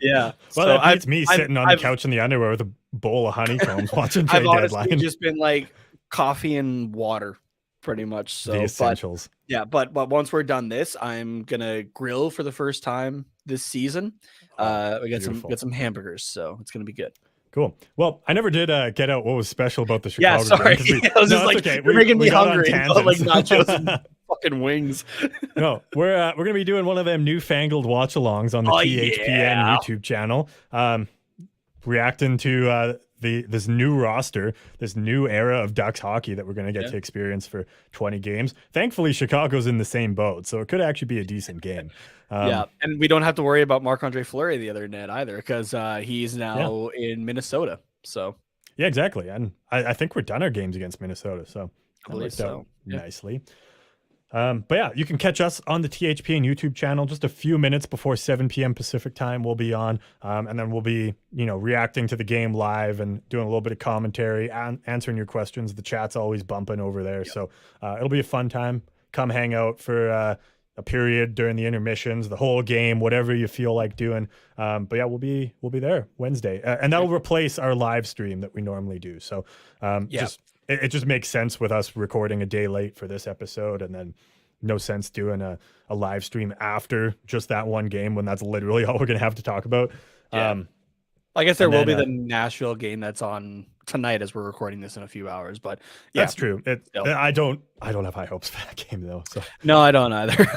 Yeah. Well, that beats me sitting on the couch in the underwear with a bowl of honeycombs watching trade deadline. I've honestly just been like coffee and water. Pretty much so. The essentials. But once we're done this, I'm gonna grill for the first time this season. We get some hamburgers, so it's gonna be good. Cool. Well, I never did get out what was special about the Chicago. Yeah, sorry. I was just like, okay. You're making me hungry. Like nachos and fucking wings. No, we're gonna be doing one of them newfangled watch-alongs on the THPN YouTube channel. Reacting to this new roster, this new era of Ducks hockey that we're going to get to experience for 20 games. Thankfully, Chicago's in the same boat, so it could actually be a decent game. And we don't have to worry about Marc-Andre Fleury the other net either because he's now in Minnesota. So yeah, exactly. And I think we're done our games against Minnesota, so I believe so. Nicely. But yeah, you can catch us on the THPN YouTube channel just a few minutes before 7 p.m. Pacific time. We'll be on, and then we'll be, reacting to the game live and doing a little bit of commentary and answering your questions. The chat's always bumping over there, so it'll be a fun time. Come hang out for a period during the intermissions, the whole game, whatever you feel like doing. But yeah, we'll be there Wednesday, and that'll replace our live stream that we normally do. So it just makes sense with us recording a day late for this episode, and then no sense doing a live stream after just that one game when that's literally all we're going to have to talk about. I guess there will be the Nashville game that's on tonight as we're recording this in a few hours, but that's true. I don't have high hopes for that game though. So no, I don't either.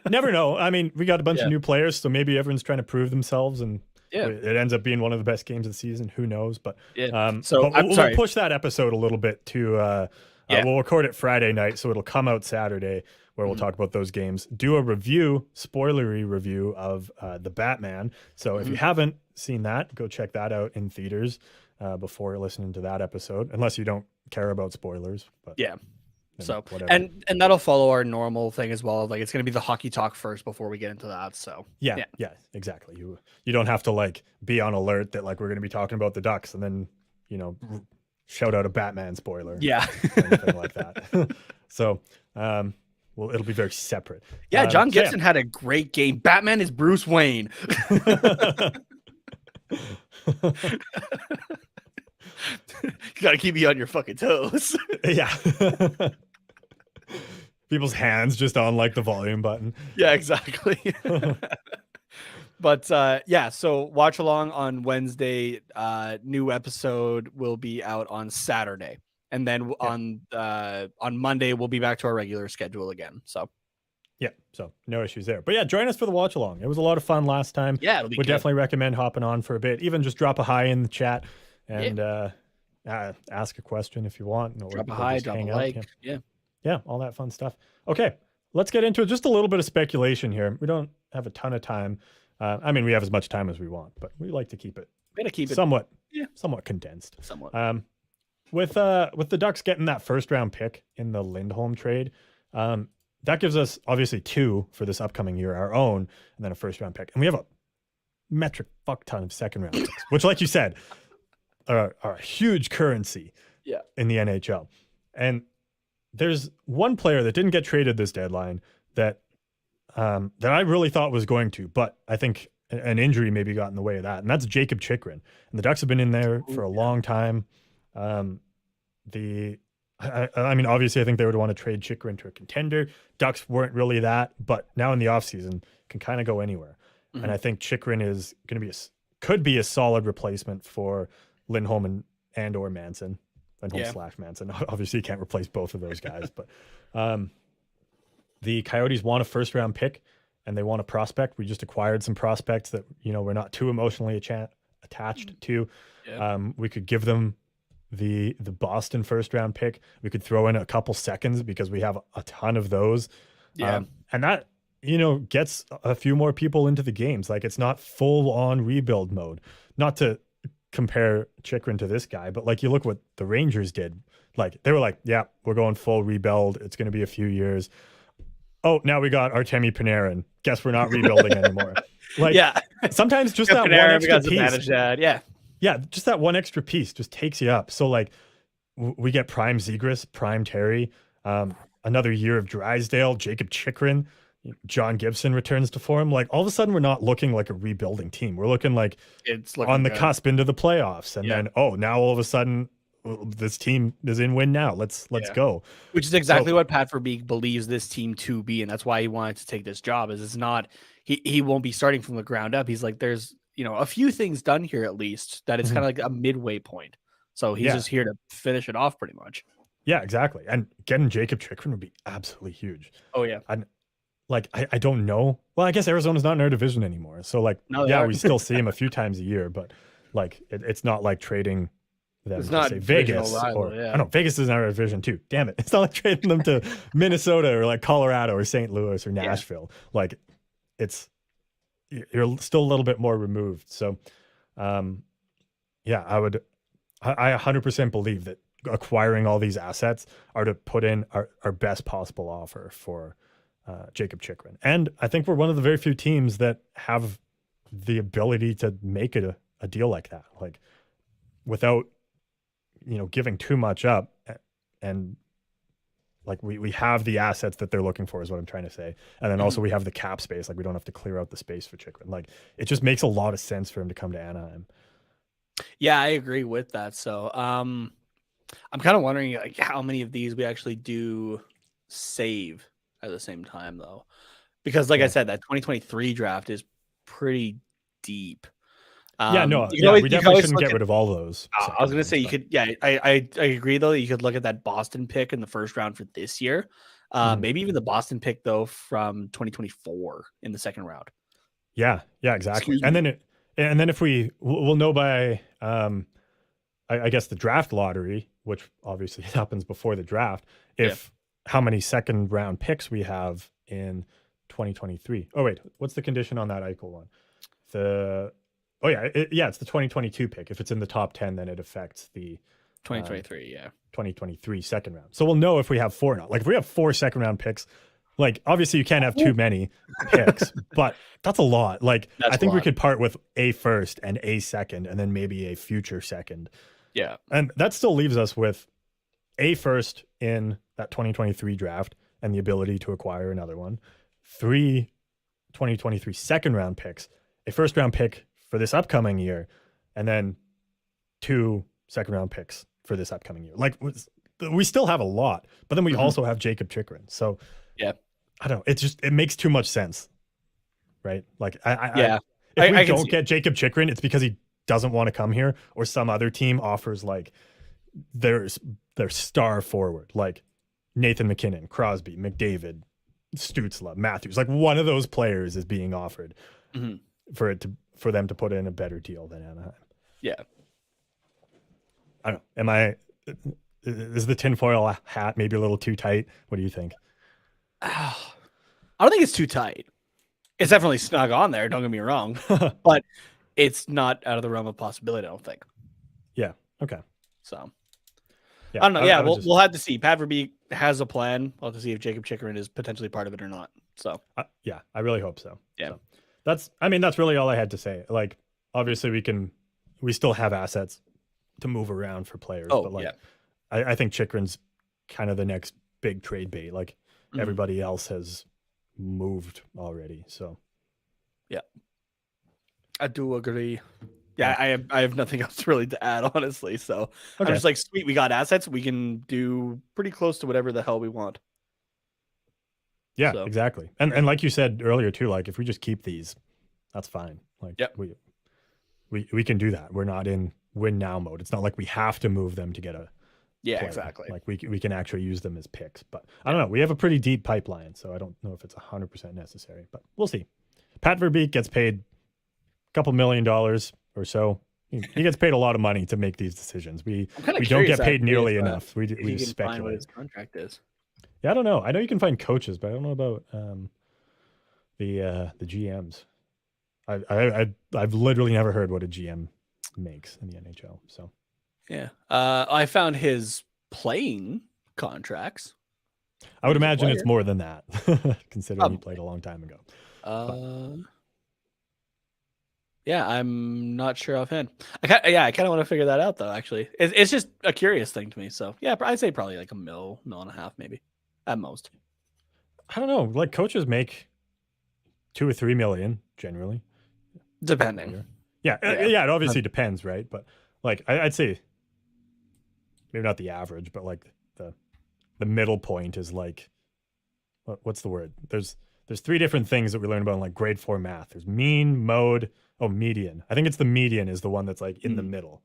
Never know. I mean, we got a bunch of new players, so maybe everyone's trying to prove themselves, and it ends up being one of the best games of the season. Who knows? But we'll push that episode a little bit to. We'll record it Friday night, so it'll come out Saturday. where we'll talk about those games, do a review, spoilery review of The Batman. So if you haven't seen that, go check that out in theaters before listening to that episode, unless you don't care about spoilers. But Yeah. So whatever. and that'll follow our normal thing as well. Like it's going to be the hockey talk first before we get into that. So yeah, exactly. You don't have to like be on alert that like we're going to be talking about the Ducks and then shout out a Batman spoiler. Yeah, or anything like that. So well, it'll be very separate. Yeah, John Gibson had a great game. Batman is Bruce Wayne. You gotta keep me on your fucking toes. Yeah. People's hands just on like the volume button. Yeah, exactly. But so watch along on Wednesday. New episode will be out on Saturday, and then on Monday we'll be back to our regular schedule again. So yeah, so no issues there. But yeah, join us for the watch along. It was a lot of fun last time. Yeah, it'll be would good. definitely recommend hopping on for a bit. Even just drop a hi in the chat and ask a question if you want. Or, drop a hi, drop a like. Yeah, all that fun stuff. Okay, let's get into it. Just a little bit of speculation here. We don't have a ton of time. I mean, we have as much time as we want, but we like to keep it somewhat condensed. Somewhat. With the Ducks getting that first round pick in the Lindholm trade, that gives us obviously 2 for this upcoming year, our own, and then a first round pick. And we have a metric fuck ton of second round picks, which, like you said, are a huge currency in the NHL. And there's one player that didn't get traded this deadline that I really thought was going to, but I think an injury maybe got in the way of that, and that's Jacob Chychrun. And the Ducks have been in there for a long time. I mean, obviously, I think they would want to trade Chychrun to a contender. Ducks weren't really that, but now in the offseason can kind of go anywhere. And I think Chychrun is going to be could be a solid replacement for Lindholm and or Manson. Lindholm/Manson. Obviously, you can't replace both of those guys, but the Coyotes want a first round pick and they want a prospect. We just acquired some prospects that we're not too emotionally attached to. We could give them the Boston first round pick. We could throw in a couple seconds because we have a ton of those. And that gets a few more people into the games. Like, it's not full on rebuild mode. Not to compare Chychrun to this guy, but like, you look what the Rangers did. Like, they were like, yeah, we're going full rebuild. It's going to be a few years. Oh, now we got Artemi Panarin. Guess we're not rebuilding anymore. Like, sometimes just that Panarin, one extra piece. Yeah, just that one extra piece just takes you up. So like, we get prime Zegras, prime Terry, another year of Drysdale, Jacob Chychrun, John Gibson returns to form. Like, all of a sudden, we're not looking like a rebuilding team. We're looking like it's looking on the good. Cusp into the playoffs. And then, now all of a sudden, this team is in win now. Let's go. Which is exactly what Pat Verbeek believes this team to be, and that's why he wanted to take this job. Is it's not he won't be starting from the ground up. He's like, there's a few things done here at least that it's kind of like a midway point. So he's just here to finish it off pretty much. Yeah, exactly. And getting Jacob Chychrun would be absolutely huge. Oh yeah. And like, I don't know. Well, I guess Arizona's not in our division anymore. So like, we still see him a few times a year, but like, it's not like trading them it's to not say Vegas rival, I know Vegas is in our division too. Damn it. It's not like trading them to Minnesota or like Colorado or St. Louis or Nashville. Like, you're still a little bit more removed. So, I 100% believe that acquiring all these assets are to put in our best possible offer for Jacob Chychrun. And I think we're one of the very few teams that have the ability to make it a deal like that, like without, giving too much up. And like, we have the assets that they're looking for is what I'm trying to say. And then also we have the cap space. Like, we don't have to clear out the space for Chychrun. Like, it just makes a lot of sense for him to come to Anaheim. Yeah, I agree with that. So I'm kind of wondering like how many of these we actually do save at the same time though, because like I said, that 2023 draft is pretty deep. We definitely shouldn't get rid of all those. I was gonna say you could. Yeah, I agree though that you could look at that Boston pick in the first round for this year. Maybe even the Boston pick though from 2024 in the second round. Yeah, exactly. And then if we'll know by I guess the draft lottery, which obviously happens before the draft, if how many second round picks we have in 2023. Oh wait, what's the condition on that Eichel one? It's the 2022 pick. If it's in the top 10, then it affects the 2023, 2023 second round. So we'll know if we have 4 or not. Like if we have 4 second round picks, like obviously you can't have too many picks, but that's a lot. Like I think we could part with a first and a second and then maybe a future second. Yeah. And that still leaves us with a first in that 2023 draft and the ability to acquire another one, 3 2023 second round picks, a first round pick for this upcoming year, and then 2 second round picks for this upcoming year. Like we still have a lot, but then we also have Jacob Chikrin. So yeah, I don't know. It makes too much sense, right? Like if we don't get Jacob Chikrin, it's because he doesn't want to come here, or some other team offers like their star forward, like Nathan McKinnon, Crosby, McDavid, Stützle, Matthews. Like one of those players is being offered for them to put in a better deal than Anaheim. Yeah. I don't know. Is the tinfoil hat maybe a little too tight? What do you think? I don't think it's too tight. It's definitely snug on there. Don't get me wrong, but it's not out of the realm of possibility. I don't think. Yeah. Okay. So. Yeah, I don't know. Yeah, we'll have to see. Pat Verbeek has a plan. We'll have to see if Jacob Chikrin is potentially part of it or not. So. I really hope so. Yeah. So that's really all I had to say. Like, obviously we still have assets to move around for players. Oh, but like, yeah. I think Chikrin's kind of the next big trade bait. Like everybody else has moved already. So. Yeah. I do agree. Yeah, I have nothing else really to add, honestly. So I'm just like, sweet, we got assets. We can do pretty close to whatever the hell we want. Yeah, exactly. And like you said earlier too, like if we just keep these, that's fine. Like we can do that. We're not in win now mode. It's not like we have to move them to get a player. Exactly. Like we can actually use them as picks. But I don't know. We have a pretty deep pipeline, so I don't know if it's 100% necessary, but we'll see. Pat Verbeek gets paid a couple $1 million or so. He gets paid a lot of money to make these decisions. We don't get paid nearly enough. We just speculate. Find what his contract is. Yeah, I don't know. I know you can find coaches, but I don't know about the GMs. I've literally never heard what a GM makes in the NHL. So yeah, I found his playing contracts. I would imagine it's more than that, considering he played a long time ago. Yeah, I'm not sure offhand. I kind of want to figure that out though. Actually, it's just a curious thing to me. So yeah, I'd say probably like $1 million and a half, maybe at most. I don't know. Like coaches make $2 or $3 million generally, depending. Yeah. It obviously depends, right? But like I'd say maybe not the average, but like the middle point is like what's the word? There's 3 different things that we learn about in like grade 4 math. There's mean, mode, median. I think it's the median is the one that's like in the middle,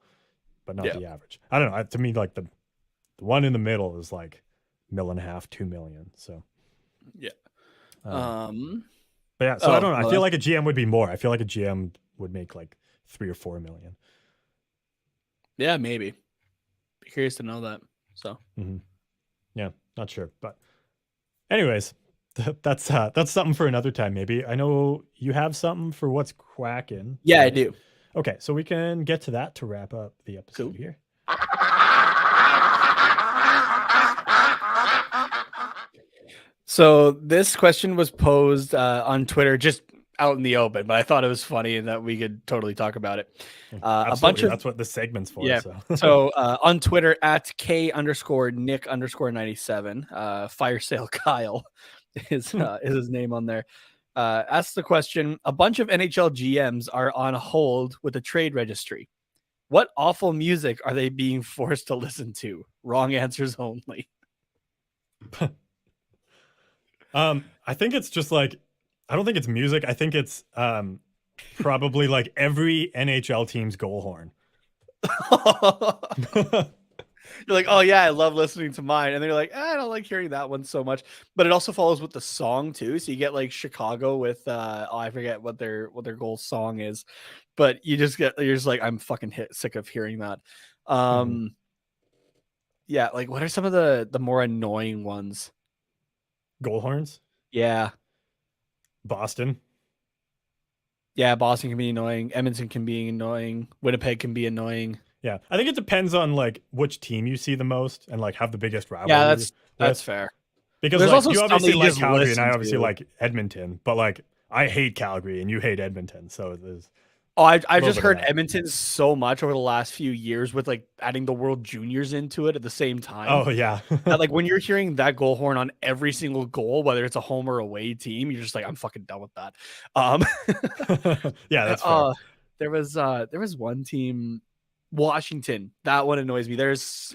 but not the average. I don't know. To me, like the one in the middle is like $1.5 million, $2 million. So yeah. But yeah. So I don't know. I feel like a GM would be more. I feel like a GM would make like $3 or $4 million. Yeah, maybe. Be curious to know that. So. Yeah, not sure, but anyways. That's something for another time, maybe. I know you have something for what's cracking. Yeah, I do. Okay, so we can get to that to wrap up the episode here. So this question was posed on Twitter, just out in the open, but I thought it was funny and that we could totally talk about it. That's what the segment's for. Yeah. So on Twitter at K_Nick_97, Fire Sale Kyle is his name on there. Asks the question: a bunch of NHL GMs are on hold with the trade registry. What awful music are they being forced to listen to? Wrong answers only. I think it's just like, I don't think it's music. I think it's probably like every NHL team's goal horn. You're like, oh yeah, I love listening to mine, and they're like, I don't like hearing that one so much. But it also follows with the song too. So you get like Chicago with I forget what their goal song is, but you're just like, I'm fucking sick of hearing that. Yeah, like what are some of the more annoying ones Goal horns. Yeah. Boston. Yeah, Boston can be annoying. Edmonton can be annoying. Winnipeg can be annoying. Yeah, I think it depends on like which team you see the most and like have the biggest rivalry. Yeah, that's with. fair. Because There's like also you some obviously that you like just Calgary and I listen obviously to. like Edmonton, but like I hate Calgary and you hate Edmonton, so there's. Oh, I've just bit of heard that. Edmonton so much over the last few years with like adding the World Juniors into it at the same time. Oh yeah. That, like when you're hearing that goal horn on every single goal, whether it's a home or away team, you're just like, I'm fucking done with that. Yeah, that's fair. There was one team, Washington. That one annoys me. There is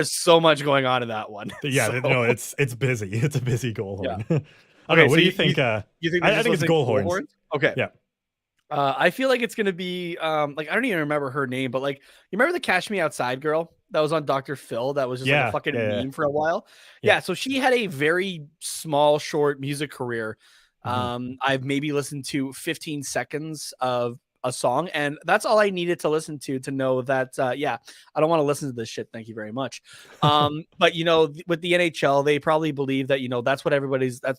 so much going on in that one. Yeah, So, no, it's busy. It's a busy goal horn. Yeah. I don't know. so What do you think? You think I think it's goal horns. Okay. Yeah. I feel like it's gonna be like I don't even remember her name, but like you remember the Cash Me Outside girl that was on Dr. Phil that was just like a fucking meme for a while. Yeah, so she had a very small, short music career. I've maybe listened to 15 seconds of a song, and that's all I needed to listen to know that I don't want to listen to this shit. Thank you very much. But you know, with the NHL, they probably believe that that's what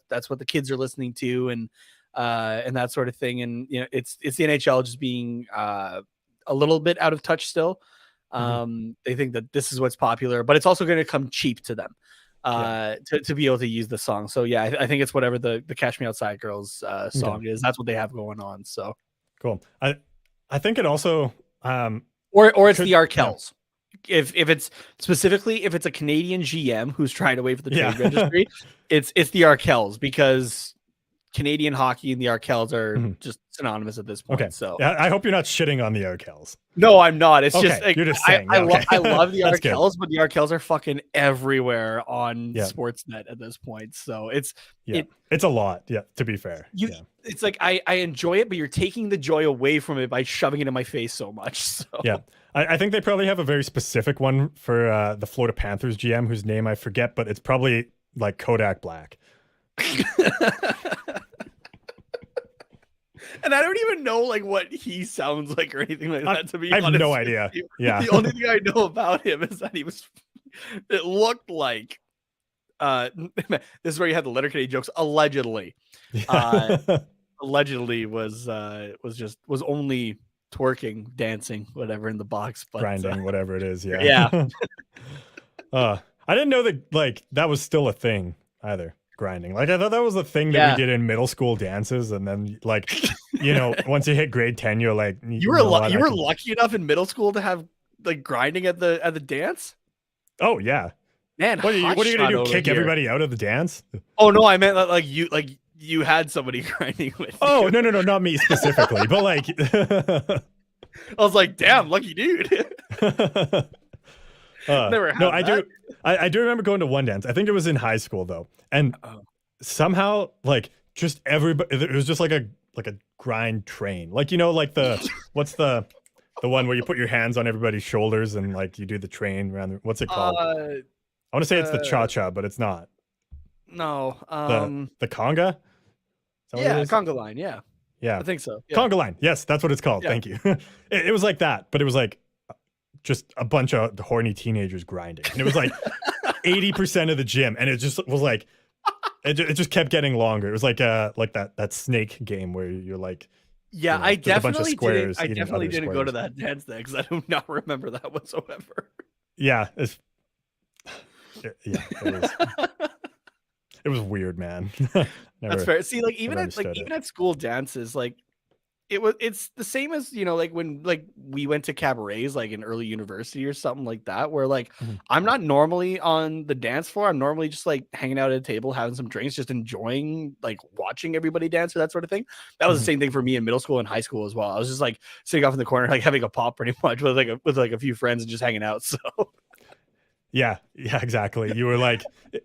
that's what the kids are listening to, and that sort of thing. And you know, it's the NHL just being a little bit out of touch still. They think that this is what's popular, but it's also going to come cheap to them to be able to use the song. So yeah, I think it's whatever the Cash Me Outside Girls song is. That's what they have going on. So cool. I think it also or it's the Arkells. If it's specifically if it's a Canadian GM who's trying to wait for the trade registry, it's the Arkells, because Canadian hockey and the Arkells are just synonymous at this point. Okay. So yeah, I hope you're not shitting on the Arkells. No, I'm not. It's just like, you're just saying. I love the That's Arkells, good. but the Arkells are fucking everywhere on Sportsnet at this point. So it's a lot. Yeah, to be fair. It's like I enjoy it, but you're taking the joy away from it by shoving it in my face so much. So yeah, I think they probably have a very specific one for the Florida Panthers GM, whose name I forget, but it's probably like Kodak Black. And I don't even know like what he sounds like or anything like that, to be honest. I have no idea. Yeah. The only thing I know about him is that it looked like this is where you had the Letterkenny jokes. Allegedly. Allegedly was only twerking, dancing, whatever in the box, but grinding, whatever it is. Yeah. Yeah. I didn't know that like that was still a thing either. Grinding. Like I thought that was a thing that we did in middle school dances, and then like once you hit grade 10, you're like you were lucky enough in middle school to have like grinding at the dance. Oh yeah, man. What are you gonna do? Kick everybody out of the dance? Oh no, I meant like you had somebody grinding with. Oh no, not me specifically, but like I was like, damn, lucky dude. Never had that. I do remember going to one dance. I think it was in high school though, and somehow like just everybody. It was just like a grind train, like like the what's the one where you put your hands on everybody's shoulders and like you do the train around. What's it called? I want to say it's the cha-cha, but it's not. No, the conga. Yeah, conga line. Yeah, I think so. Yeah. Conga line. Yes, that's what it's called. Yeah. Thank you. It was like that, but it was like just a bunch of horny teenagers grinding, and it was like 80% of the gym, and it just was like it just kept getting longer. It was like that snake game where you're like, I definitely didn't go to that dance then, because I do not remember that whatsoever. Yeah, it was weird, man. That's fair. See, like even at school dances, like it's the same as like when like we went to cabarets like in early university or something like that, where like I'm not normally on the dance floor. I'm normally just like hanging out at a table, having some drinks, just enjoying like watching everybody dance or that sort of thing. That was the same thing for me in middle school and high school as well. I was just like sitting off in the corner, like having a pop pretty much with like a few friends and just hanging out. So yeah, exactly. You were like,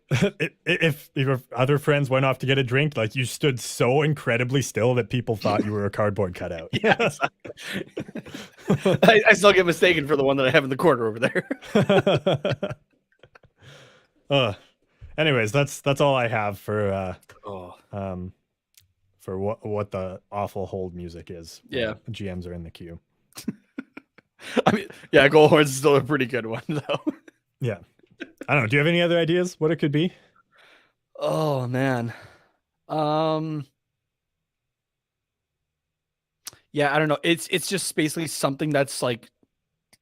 if your other friends went off to get a drink, like you stood so incredibly still that people thought you were a cardboard cutout. Yeah, exactly. I still get mistaken for the one that I have in the corner over there. Anyways, that's all I have for what the awful hold music is. Yeah, GMs are in the queue. I mean, yeah, goal horns is still a pretty good one though. Yeah. I don't know. Do you have any other ideas what it could be? Oh man. Yeah, I don't know. It's just basically something that's like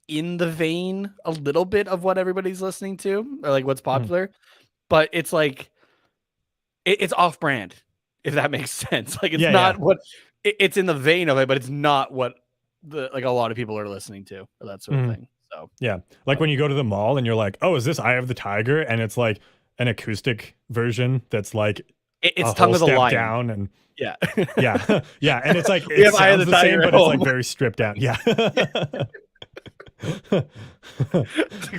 in the vein a little bit of what everybody's listening to or like what's popular, but it's like it's off brand, if that makes sense. Like it's not what it's in the vein of it, but it's not what like a lot of people are listening to or that sort of thing. So yeah, like when you go to the mall and you're like, oh, is this Eye of the Tiger? And it's like an acoustic version that's like it's Tongue of the Lion down and yeah, yeah, and it's like it sounds the same, but it's like very stripped down. Yeah.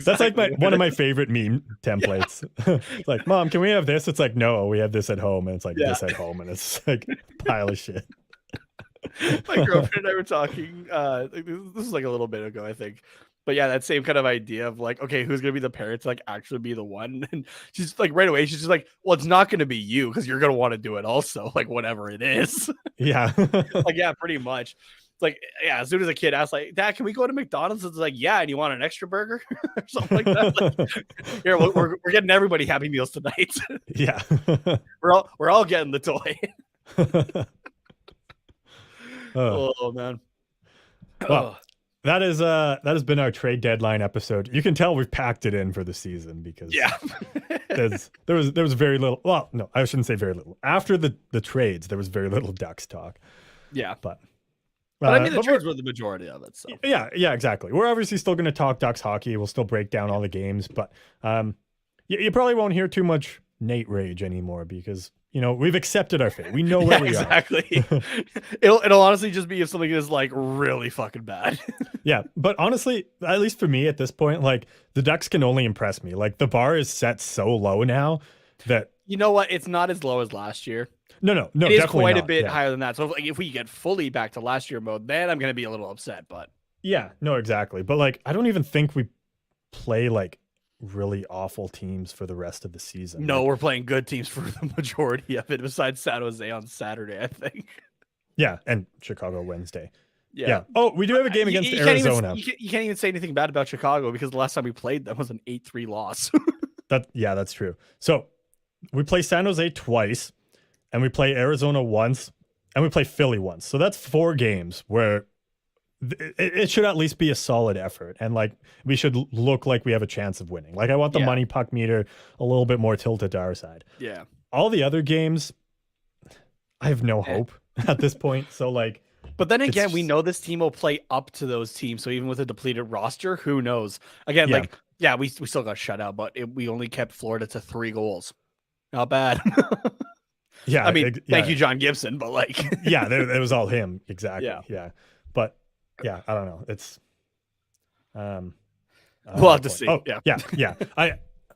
That's like one of my favorite meme templates. It's like, Mom, can we have this? It's like, no, we have this at home, and it's like this at home, and it's like a pile of shit. My girlfriend and I were talking. This is like a little bit ago, I think. But yeah, that same kind of idea of like, okay, who's gonna be the parent to like actually be the one? And she's like, right away, she's just like, well, it's not gonna be you because you're gonna want to do it also, like whatever it is. Yeah, like yeah, pretty much. It's like yeah, as soon as a kid asks, like, Dad, can we go to McDonald's? It's like, yeah, and you want an extra burger or something like that. Like, here, we're getting everybody Happy Meals tonight. Yeah, we're all getting the toy. Oh man. Well, that has been our trade deadline episode. You can tell we've packed it in for the season because there was very little. Well, no, I shouldn't say very little. After the trades, there was very little Ducks talk. Yeah, but I mean the trades were the majority of it. So yeah, exactly. We're obviously still going to talk Ducks hockey. We'll still break down all the games, but you probably won't hear too much Nate rage anymore because we've accepted our fate. We know where we are. Exactly. It'll honestly just be if something is like really fucking bad. Yeah, but honestly, at least for me at this point, like the Ducks can only impress me. Like the bar is set so low now that you know what? It's not as low as last year. No, it is quite a bit higher than that. So if we get fully back to last year mode, then I'm gonna be a little upset. But yeah, no, exactly. But like, I don't even think we play like really awful teams for the rest of the season. No, we're playing good teams for the majority of it, besides San Jose on Saturday, I think. Yeah, and Chicago Wednesday. Yeah. Oh, we do have a game against Arizona. You can't even say anything bad about Chicago because the last time we played them was an 8-3 loss. That's true. So we play San Jose twice, and we play Arizona once, and we play Philly once. So that's 4 games where it should at least be a solid effort, and like we should look like we have a chance of winning. Like I want the money puck meter a little bit more tilted to our side. Yeah. All the other games, I have no hope at this point. So like, but then again, we know this team will play up to those teams. So even with a depleted roster, who knows? Again, we still got shut out, but we only kept Florida to 3 goals. Not bad. Yeah, I mean, thank you, John Gibson, but like, yeah, it was all him. Exactly. Yeah. But yeah, I don't know. It's we'll have to see. Oh, yeah.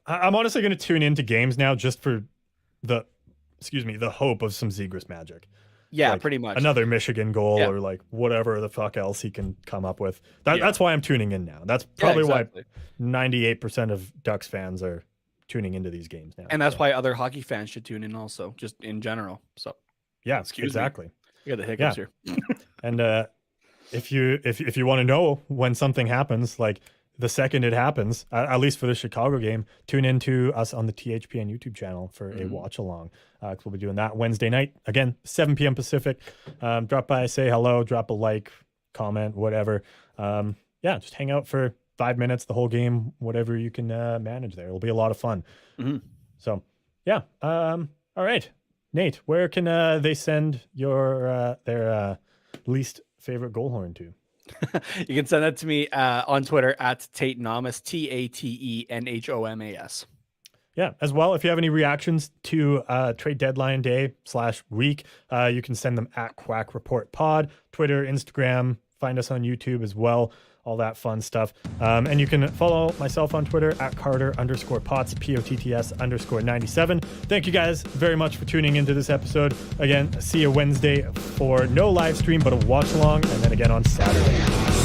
I'm honestly going to tune into games now just for the hope of some Zegras magic. Yeah, like pretty much. Another Michigan goal or like whatever the fuck else he can come up with. That's why I'm tuning in now. That's probably why 98% of Ducks fans are tuning into these games now. And that's why other hockey fans should tune in also, just in general. So yeah, exactly. You got the hiccups here. And if you want to know when something happens, like the second it happens, at least for the Chicago game, tune into us on the THPN YouTube channel for a watch along. Because we'll be doing that Wednesday night again, 7 p.m. Pacific. Drop by, say hello, drop a like, comment, whatever. Just hang out for 5 minutes, the whole game, whatever you can manage there. It'll be a lot of fun. So yeah. All right, Nate, where can they send their least favorite goal horn to? You can send that to me on Twitter at Tatenomas, TATENHOMAS. Yeah, as well, if you have any reactions to trade deadline day /week, you can send them at Quack Report Pod, Twitter, Instagram, find us on YouTube as well, all that fun stuff. And you can follow myself on Twitter at Carter_Potts, POTTS_97. Thank you guys very much for tuning into this episode. Again, see you Wednesday for no live stream, but a watch along, and then again on Saturday.